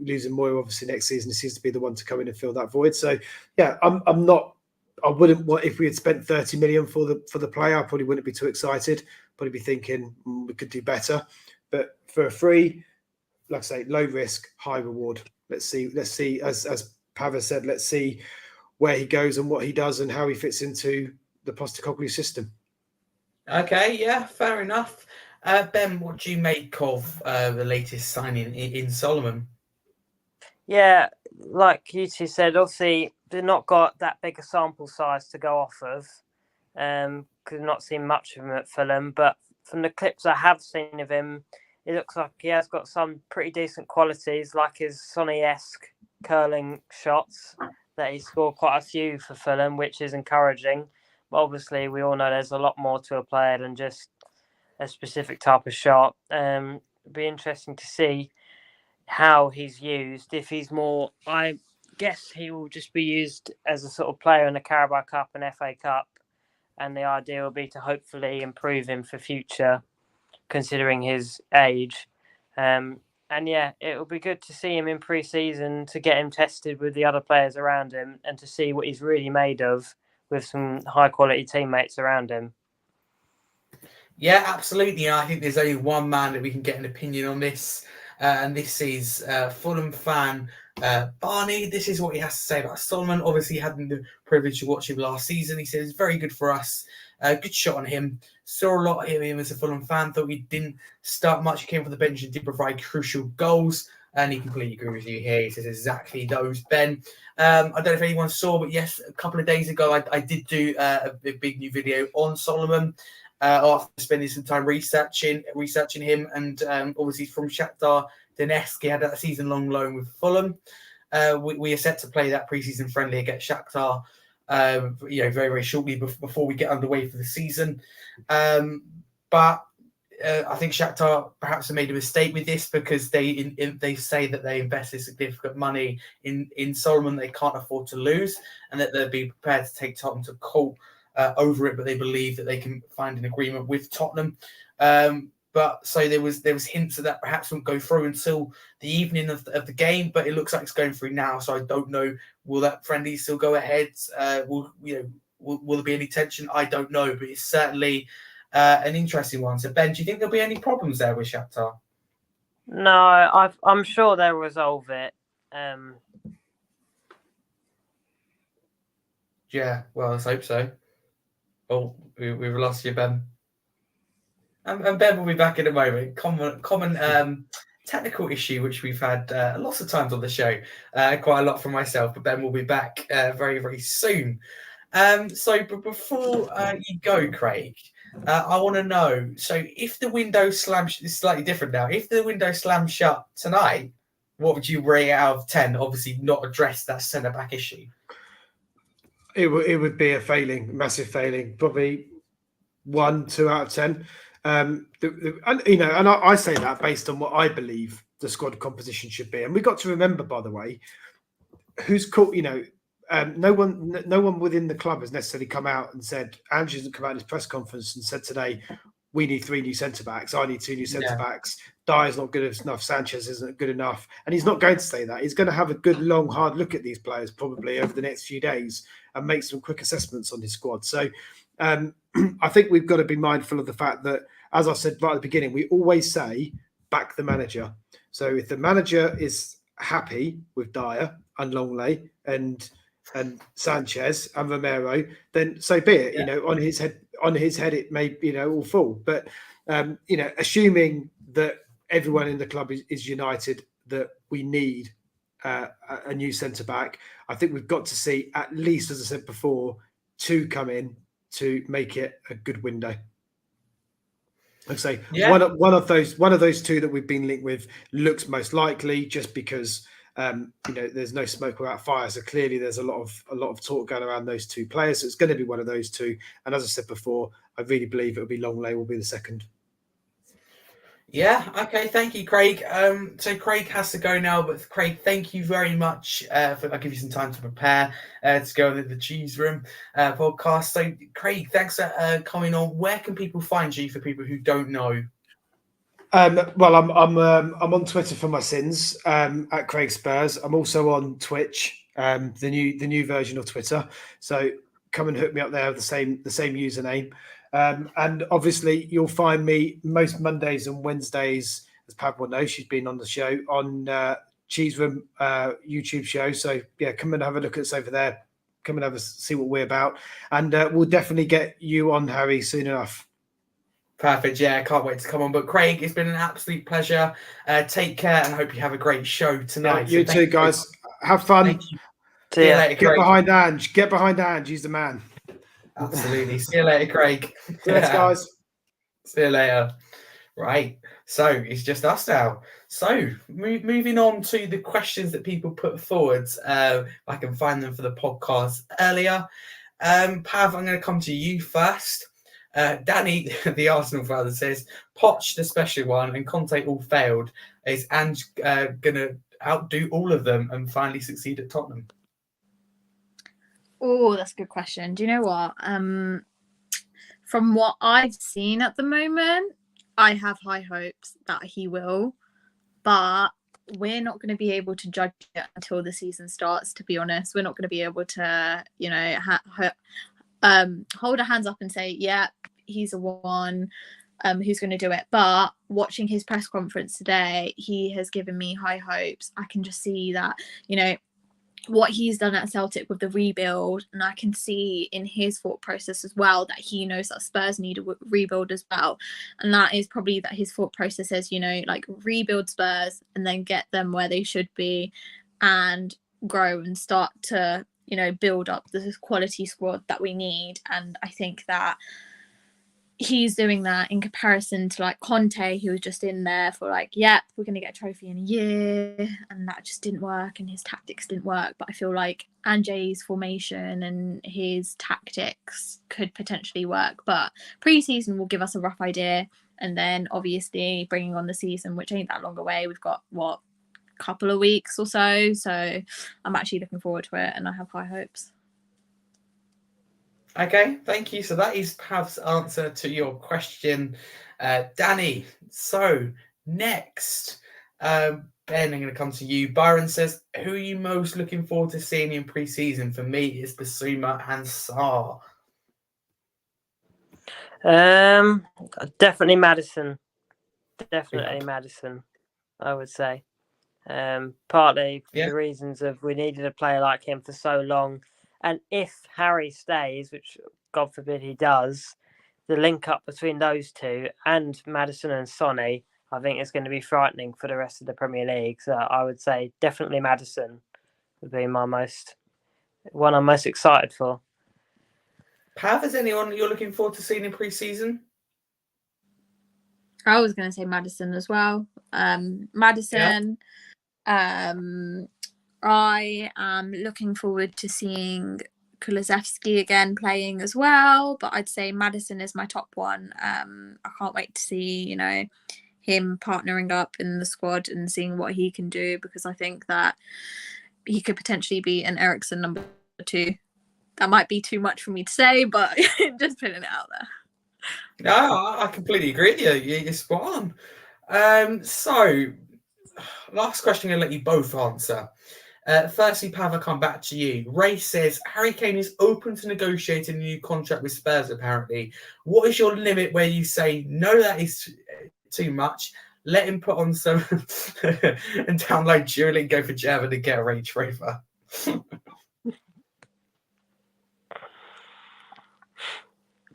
losing Moira obviously next season, he seems to be the one to come in and fill that void. So yeah, I'm not. I wouldn't want, if we had spent 30 million for the player, I probably wouldn't be too excited. Probably be thinking we could do better. But for a free, like I say, low risk, high reward. Let's see. As Pava said, let's see where he goes and what he does and how he fits into the Postecoglou system. Okay, yeah, fair enough. Ben, what do you make of the latest signing in Solomon? Yeah, like you two said, obviously they've not got that big a sample size to go off of, because I've not seen much of him at Fulham. But from the clips I have seen of him, it looks like he has got some pretty decent qualities, like his Sonny-esque curling shots that he scored quite a few for Fulham, which is encouraging. But obviously, we all know there's a lot more to a player than just a specific type of shot. It'd be interesting to see how he's used. If he's more, I guess he will just be used as a sort of player in the Carabao Cup and FA Cup, and the idea will be to hopefully improve him for future, considering his age. And yeah, it will be good to see him in pre-season, to get him tested with the other players around him and to see what he's really made of with some high-quality teammates around him. Yeah, absolutely. I think there's only one man that we can get an opinion on this, and this is Fulham fan Barney. This is what he has to say about Solomon. Obviously, having the privilege to watch him last season, he says very good for us. Good shot on him. Saw a lot of him as a Fulham fan. Thought he didn't start much. He came from the bench and did provide crucial goals. And he completely agrees with you here. He says exactly those, Ben. I don't know if anyone saw, but yes, a couple of days ago, I did do a big new video on Solomon after spending some time researching him. And obviously from Shakhtar Donetsk, he had a season-long loan with Fulham. We are set to play that pre-season friendly against Shakhtar very, very shortly before we get underway for the season. But I think Shakhtar perhaps have made a mistake with this, because they say that they invested significant money in Solomon they can't afford to lose, and that they'll be prepared to take Tottenham to court over it, but they believe that they can find an agreement with Tottenham. But so there was hints that perhaps won't go through until the evening of the game, but it looks like it's going through now. So I don't know, will that friendly still go ahead? Will there be any tension? I don't know, but it's certainly an interesting one. So Ben, do you think there'll be any problems there with Shakhtar? No, I'm sure they'll resolve it. Yeah, well, let's hope so. Oh, we've lost you, Ben. And Ben will be back in a moment. Common technical issue, which we've had lots of times on the show, quite a lot from myself, but Ben will be back very, very soon. But before you go, Craig, I want to know, so if the window slams, it's slightly different now, if the window slams shut tonight, what would you rate out of 10? Obviously not address that centre-back issue. It would be a failing, massive failing, probably 1, 2 out of 10. And I say that based on what I believe the squad composition should be. And we got to remember, by the way, who's called, no one within the club has necessarily come out and said, Andrew hasn't come out in his press conference and said today, we need 3 new centre-backs. I need 2 new centre-backs. Dyer's not good enough. Sanchez isn't good enough. And he's not going to say that. He's going to have a good, long, hard look at these players probably over the next few days and make some quick assessments on his squad. So I think we've got to be mindful of the fact that, as I said right at the beginning, we always say, back the manager. So if the manager is happy with Dyer and Longley and Sanchez and Romero, then so be it. Yeah. On his head, it may all fall. But assuming that everyone in the club is united that we need a new centre back, I think we've got to see at least, as I said before, 2 come in to make it a good window. I'd say one of those 2 that we've been linked with looks most likely, just because there's no smoke without fire. So clearly there's a lot of talk going around those 2 players. So it's going to be one of those 2. And as I said before, I really believe it'll be Longley will be the second. Yeah, okay, thank you, Craig. So Craig has to go now, but Craig, thank you very much. I'll give you some time to prepare to go to the Cheese Room podcast. So Craig, thanks for coming on. Where can people find you for people who don't know? Well, I'm on Twitter for my sins at Craig Spurs. I'm also on Twitch, the new version of Twitter. So come and hook me up there with the same username. And obviously, you'll find me most Mondays and Wednesdays, as Pav will know. She's been on the show on Cheese Room YouTube show. So yeah, come and have a look at us over there. Come and see what we're about, and we'll definitely get you on, Harry, soon enough. Perfect. Yeah, I can't wait to come on. But Craig, it's been an absolute pleasure. Take care, and I hope you have a great show tonight. You too, guys. Have fun. Thank you. See you later, Craig. Get behind Ange. Get behind Ange. He's the man. Absolutely. See you later, Craig. Thanks, guys. See you later. Right. So it's just us now. So moving on to the questions that people put forward. I can find them for the podcast earlier. Pav, I'm going to come to you first. Danny, the Arsenal father, says Poch, the special one, and Conte all failed. Is Ange going to outdo all of them and finally succeed at Tottenham? Oh, that's a good question. Do you know what? From what I've seen at the moment, I have high hopes that he will, but we're not going to be able to judge it until the season starts. To be honest, we're not going to be able to, hold our hands up and say, yeah, he's the one who's going to do it. But watching his press conference today, he has given me high hopes. I can just see that, what he's done at Celtic with the rebuild, and I can see in his thought process as well that he knows that Spurs need a rebuild as well, and that is probably that his thought process is, rebuild Spurs and then get them where they should be and grow and start to build up the quality squad that we need. And I think that he's doing that in comparison to Conte, who was just in there for we're going to get a trophy in a year, and that just didn't work and his tactics didn't work. But I feel like Ange's formation and his tactics could potentially work, but pre-season will give us a rough idea, and then obviously bringing on the season, which ain't that long away, we've got couple of weeks or so I'm actually looking forward to it and I have high hopes. Okay, thank you. So that is Pav's answer to your question, Danny. So next, Ben, I'm going to come to you. Byron says, who are you most looking forward to seeing in pre-season? For me, it's Basuma and Sarr. Definitely Maddison. Definitely Maddison, I would say. Partly for the reasons of we needed a player like him for so long, and if Harry stays, which God forbid he does, the link up between those two and Maddison and Sonny, I think is going to be frightening for the rest of the Premier League. So I would say definitely Maddison would be my one I'm most excited for. Pav, is anyone you're looking forward to seeing in pre-season? I was going to say Maddison as well. Maddison. I am looking forward to seeing Kulusevski again playing as well, but I'd say Maddison is my top one. I can't wait to see, him partnering up in the squad and seeing what he can do, because I think that he could potentially be an Eriksen number 2. That might be too much for me to say, but just putting it out there. No, I completely agree with you. You're spot on. So, last question, I'm going to let you both answer. Firstly, Pav, I'll come back to you. Ray says, Harry Kane is open to negotiating a new contract with Spurs, apparently. What is your limit where you say, no, that is too much? Let him put on some and download Duolingo for German and get a Range Rover.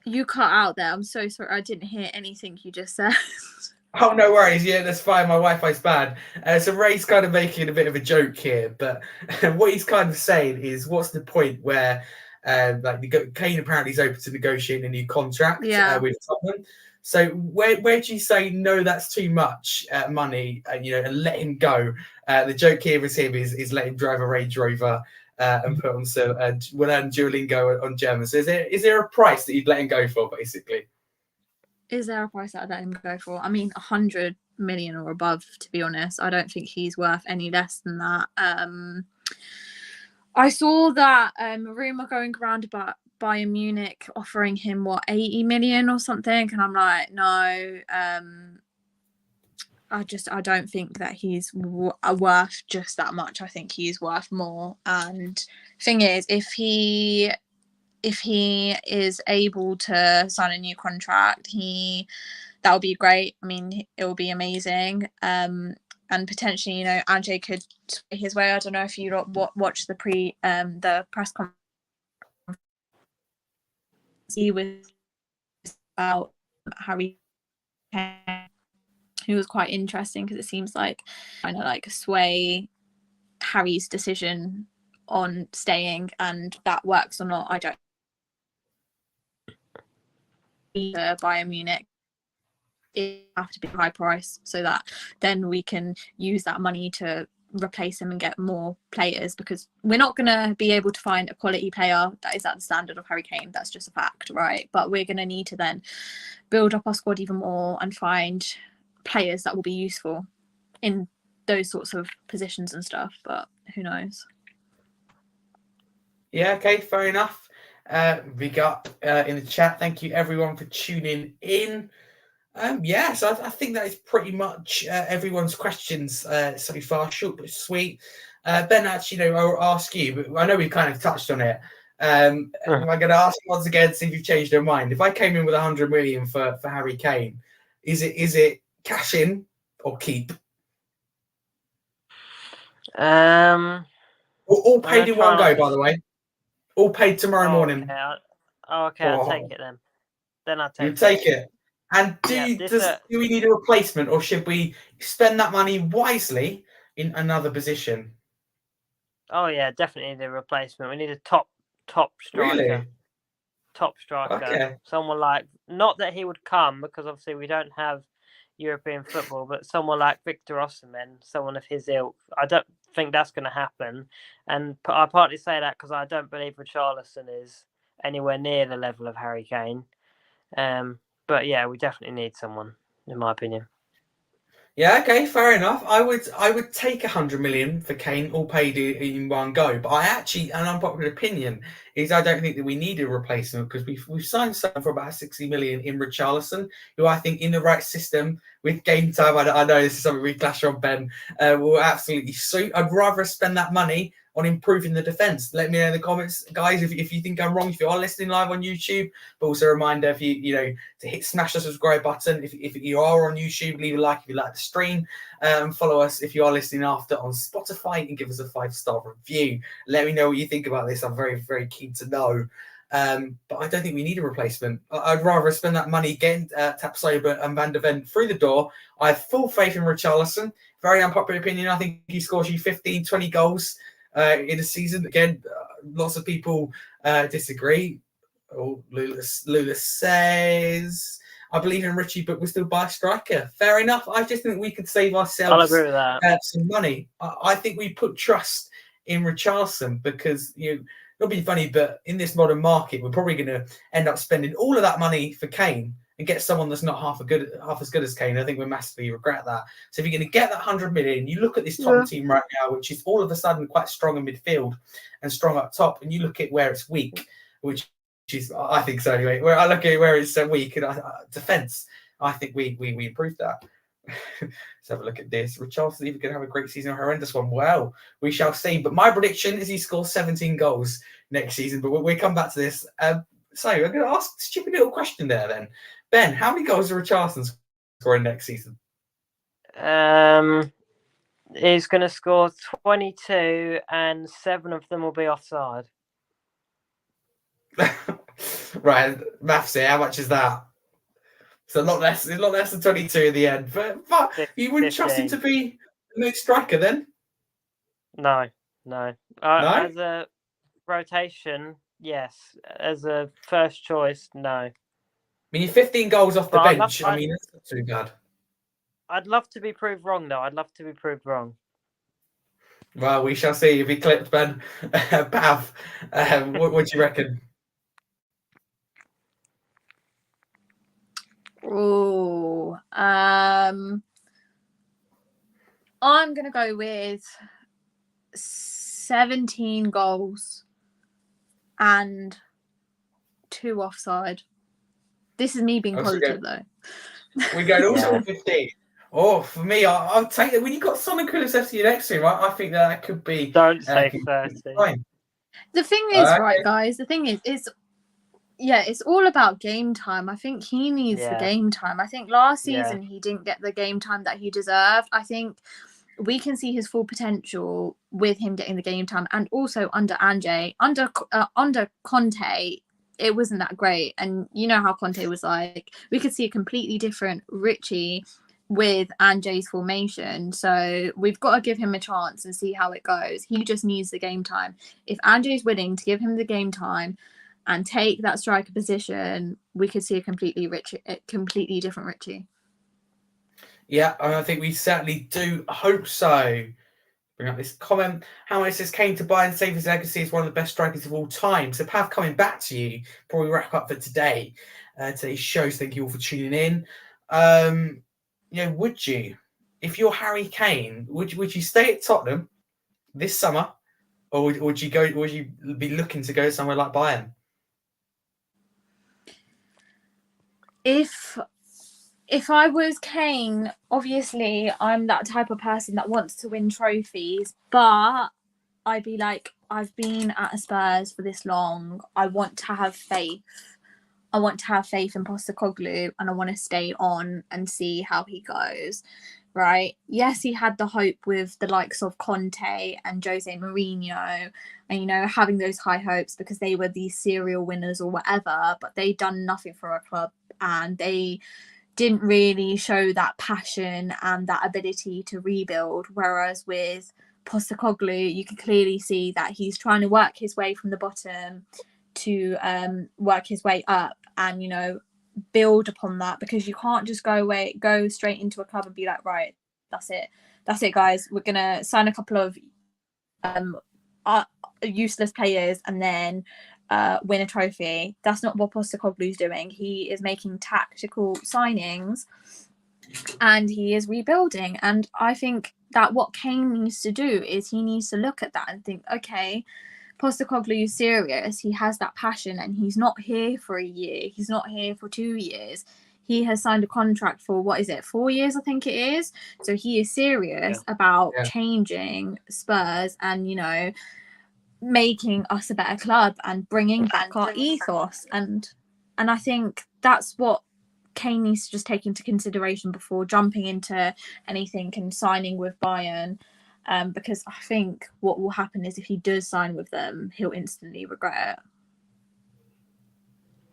You cut out there. I'm so sorry. I didn't hear anything you just said. Oh, no worries. Yeah, that's fine. My Wi-Fi's bad. So Ray's kind of making a bit of a joke here, but what he's kind of saying is, what's the point where Kane apparently is open to negotiating a new contract with Tottenham? So where do you say, no, that's too much money, and let him go? The joke here is let him drive a Range Rover and put on some learn Duolingo on German. So is there a price that you'd let him go for, basically? Is there a price that I'd let him go for? I mean, 100 million or above, to be honest. I don't think he's worth any less than that. I saw that rumour going around about Bayern Munich offering him 80 million or something, and I'm like, no, I don't think that he's worth just that much. I think he's worth more. And thing is, if he is able to sign a new contract, that would be great. I mean, it will be amazing. And potentially, Ajay could sway his way. I don't know if you watched the press conference. He was about Harry Kane, who was quite interesting because it seems like trying to like sway Harry's decision on staying, and that works or not, I don't. Bayern Munich, it have to be a high price so that then we can use that money to replace him and get more players, because we're not going to be able to find a quality player that is at the standard of Harry Kane. That's just a fact, right? But we're going to need to then build up our squad even more and find players that will be useful in those sorts of positions and stuff. But who knows? Yeah, okay, fair enough. We got in the chat, thank you everyone for tuning in. So I think that is pretty much everyone's questions so far. Short but sweet. Ben, actually, I'll ask you, but I know we kind of touched on it. I'm going to ask once again, see if you've changed your mind. If I came in with 100 million for Harry Kane, is it cash in or keep? All paid in one go, by the way. All paid tomorrow morning. Okay, I'll take it then. Then I'll take it. You take it. And do we need a replacement, or should we spend that money wisely in another position? Oh yeah, definitely need a replacement. We need a top striker. Really? Top striker. Okay. Someone like, not that he would come because obviously we don't have European football, but someone like Victor Osimhen, someone of his ilk. I don't think that's going to happen, and I partly say that because I don't believe Richarlison is anywhere near the level of Harry Kane. But yeah, we definitely need someone, in my opinion. Yeah, okay, fair enough. I would take 100 million for Kane, all paid in one go. But I actually, an unpopular opinion is, I don't think that we need a replacement, because we've signed someone for about 60 million in Richarlison, who I think in the right system with game time, I know this is something we clash on, Ben, will absolutely suit. I'd rather spend that money on improving the defense. Let me know in the comments, guys, if you think I'm wrong, if you are listening live on YouTube. But also a reminder, if you to smash the subscribe button. If you are on YouTube, leave a like if you like the stream. Follow us if you are listening after on Spotify, and give us a 5-star review. Let me know what you think about this. I'm very, very keen to know. But I don't think we need a replacement. I'd rather spend that money getting Tapsoba and Van de Ven through the door. I have full faith in Richarlison. Very unpopular opinion. I think he scores you 15, 20 goals in a season. Again, lots of people disagree. Lula says, I believe in Richie, but we'll still buy a striker. Fair enough. I just think we could save ourselves I'll agree with that. Some money. I think we put trust in Richarlison, because it'll be funny, but in this modern market, we're probably going to end up spending all of that money for Kane and get someone that's not half as good as Kane. I think we massively regret that. So if you're going to get that 100 million, you look at this top team right now, which is all of a sudden quite strong in midfield and strong up top, and you look at where it's weak, which is, I think so anyway. Where I look at where it's weak and defense, I think we improved that. Let's have a look at this. Richarlison either going to have a great season or a horrendous one. Well, we shall see. But my prediction is he scores 17 goals next season. But we'll come back to this. So I'm going to ask a stupid little question there then. Ben, how many goals are Richarlison scoring next season? He's going to score 22, and 7 of them will be offside. Right, maths here. How much is that? So a lot less than 22 in the end. But you wouldn't 15. trust him to be the next striker then? No. No? As a rotation, yes. As a first choice, no. I mean, you're 15 goals off the bench. I mean, that's not too bad. I'd love to be proved wrong, though. I'd love to be proved wrong. Well, we shall see if he clipped, Ben. Pav, what do you reckon? Oh, I'm gonna go with 17 goals and 2 offside. This is me being positive, though. We're going also 15. Oh, for me, I'll take it. When you got Son and Kulusevski next to him, I think that could be. Don't say could be 30. fine. The thing is, right, guys, the thing is, it's all about game time. I think he needs the game time. I think last season he didn't get the game time that he deserved. I think we can see his full potential with him getting the game time, and also under under Conte, it wasn't that great. And you know how Conte was like. We could see a completely different Richie with Ange's formation. So we've got to give him a chance and see how it goes. He just needs the game time. If Ange's willing to give him the game time and take that striker position, we could see a completely different Richie. Yeah, I think we certainly do hope so. Bring up this comment. How much says Kane to Bayern save his legacy as one of the best strikers of all time. So, Pav, coming back to you before we wrap up for today. Today's shows. Thank you all for tuning in. Would you, if you're Harry Kane, would you stay at Tottenham this summer, or would you go? Would you be looking to go somewhere like Bayern? If I was Kane, obviously I'm that type of person that wants to win trophies, but I'd be like, I've been at Spurs for this long. I want to have faith. I want to have faith in Postecoglou, and I want to stay on and see how he goes, right? Yes, he had the hope with the likes of Conte and Jose Mourinho and, having those high hopes because they were these serial winners or whatever, but they done nothing for a club, and they didn't really show that passion and that ability to rebuild. Whereas with Postecoglou, you can clearly see that he's trying to work his way from the bottom to work his way up and, build upon that, because you can't just go straight into a club and be like, right, that's it, guys. We're going to sign a couple of useless players and then win a trophy. That's not what Postecoglou's doing. He is making tactical signings and he is rebuilding. And I think that what Kane needs to do is he needs to look at that and think, okay, Postecoglou is serious. He has that passion, and he's not here for a year. He's not here for 2 years. He has signed a contract for 4 years, I think it is. So he is serious about changing Spurs and, making us a better club and bringing back our ethos. And I think that's what Kane needs to just take into consideration before jumping into anything and signing with Bayern. Because I think what will happen is if he does sign with them, he'll instantly regret it.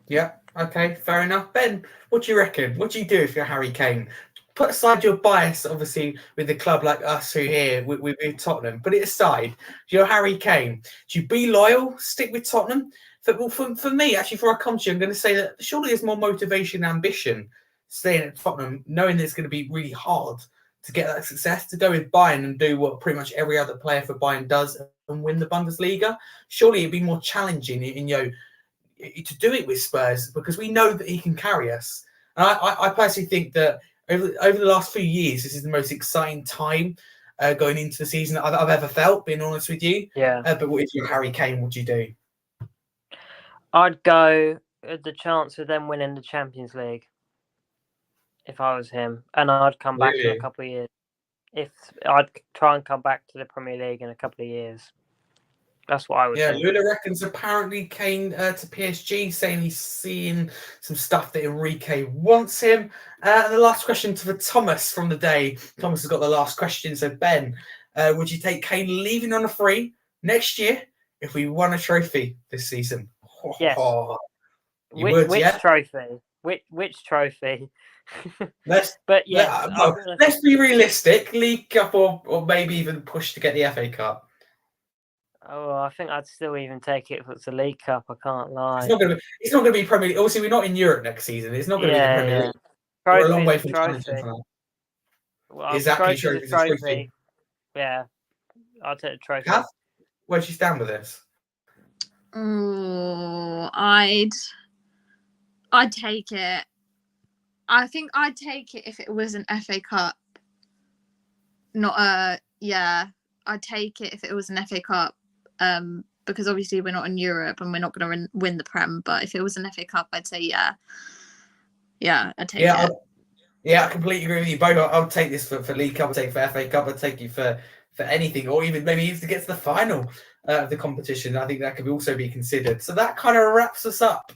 Yeah, okay, fair enough. Ben, what do you reckon? What do you do if you're Harry Kane? Put aside your bias, obviously, with a club like us who here, with Tottenham. Put it aside. If you're Harry Kane, do you be loyal, stick with Tottenham? For me, actually, before I come to you, I'm going to say that surely there's more motivation and ambition staying at Tottenham, knowing that it's going to be really hard to get that success, to go with Bayern and do what pretty much every other player for Bayern does and win the Bundesliga. Surely it'd be more challenging to do it with Spurs, because we know that he can carry us. And I personally think that over the last few years, this is the most exciting time going into the season that I've ever felt, being honest with you. Yeah. But if you're Harry Kane, what do you do? I'd go at the chance of them winning the Champions League if I was him, and I'd come back in a couple of years. If I'd try and come back to the Premier League in a couple of years. That's what I would think. Lula reckons apparently Kane to PSG, saying he's seeing some stuff that Enrique wants him. And the last question for Thomas from the day. Thomas has got the last question. So, Ben, would you take Kane leaving on a free next year if we won a trophy this season? Yes. Which trophy? Which trophy? Let's be realistic. League Cup or maybe even push to get the FA Cup. Oh, I think I'd still even take it if it's a League Cup. I can't lie. It's not going to be Premier League. Obviously, we're not in Europe next season. It's not going to be the Premier League. We're a long way from challenging for that. Well, exactly, trophy. Yeah, I'll take the trophy. Where'd you stand with this? Oh, I'd take it. I think I'd take it if it was an FA Cup. I'd take it if it was an FA Cup. Because obviously we're not in Europe and we're not going to win the Prem. But if it was an FA Cup, I'd say yeah, I'd take it. Yeah, I completely agree with you both. I'll take this for League Cup, I'll take it for FA Cup, I'll take you for anything, or even maybe even to get to the final of the competition. I think that could also be considered. So that kind of wraps us up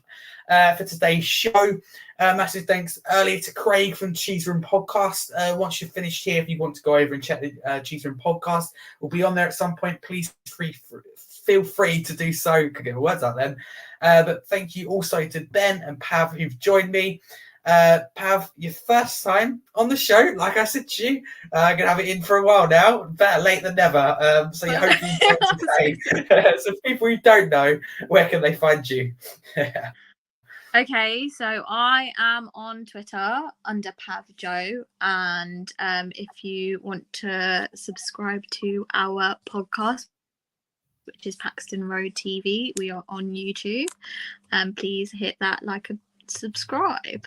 for today's show. Massive thanks earlier to Craig from Cheese Room Podcast. Once you're finished here, if you want to go over and check the Cheese Room Podcast, we'll be on there at some point. Please feel free to do so. Could get my words out then. But thank you also to Ben and Pav who've joined me. Pav, your first time on the show, like I said to you, I'm gonna have it in for a while now. Better late than never. So you hope you enjoyed today. So for people who don't know, where can they find you? Okay, so I am on Twitter under PavJo, and if you want to subscribe to our podcast, which is Paxton Road TV, we are on YouTube. Please hit that like and subscribe.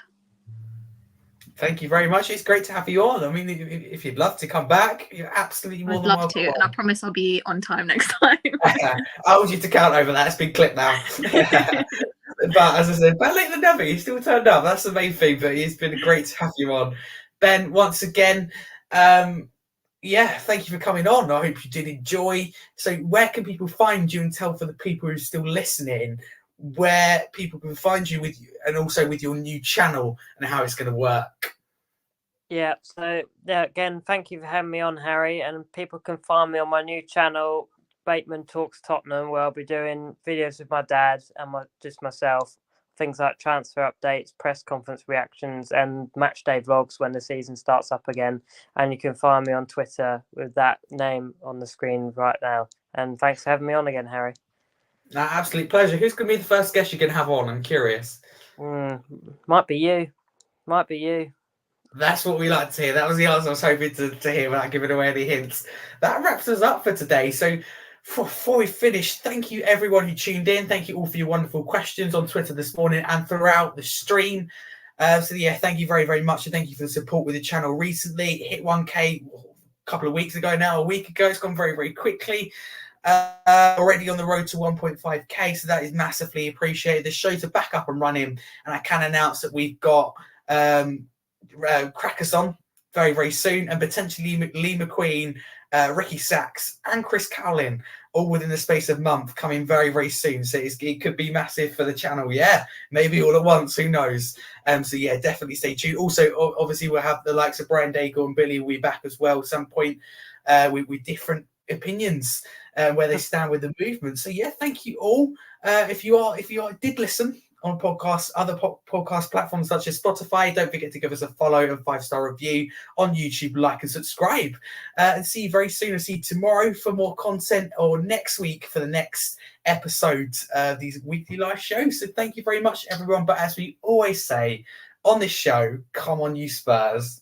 Thank you very much. It's great to have you on. I mean, if you'd love to come back, you're absolutely more I'd than love welcome. to, and I promise I'll be on time next time. I want you to count over that. It's been clipped now. But as I said, better late than never. You still turned up. That's the main thing. But it's been great to have you on, Ben. Once again, thank you for coming on. I hope you did enjoy. So, where can people find you, and tell for the people who are still listening where people can find you with you, and also with your new channel and how it's going to work? Yeah, so again, thank you for having me on, Harry. And people can find me on my new channel, Bateman Talks Tottenham, where I'll be doing videos with my dad and just myself, things like transfer updates, press conference reactions, and match day vlogs when the season starts up again. And you can find me on Twitter with that name on the screen right now. And thanks for having me on again, Harry. Absolute pleasure. Who's going to be the first guest you're going to have on? I'm curious. Might be you. That's what we like to hear. That was the answer I was hoping to hear without giving away any hints. That wraps us up for today. So before we finish, thank you everyone who tuned in. Thank you all for your wonderful questions on Twitter this morning and throughout the stream. Thank you very, very much. And thank you for the support with the channel recently. It hit 1K a couple of weeks ago now, a week ago. It's gone very, very quickly. Already on the road to 1.5k, so that is massively appreciated. The shows are back up and running, and I can announce that we've got Crackers on very, very soon, and potentially Lee McQueen, Ricky Sachs, and Chris Cowlin, all within the space of a month, coming very, very soon. So it could be massive for the channel. Yeah, maybe all at once. Who knows? Definitely stay tuned. Also, obviously, we'll have the likes of Brian Daigle and Billy will be back as well at some point with different opinions where they stand with the movement. So thank you all. If you did listen on podcasts, other podcast platforms such as Spotify, don't forget to give us a follow and 5-star review on YouTube, like and subscribe. And see you very soon. I'll see you tomorrow for more content, or next week for the next episode of these weekly live shows. So thank you very much, everyone. But as we always say on this show, come on, you Spurs.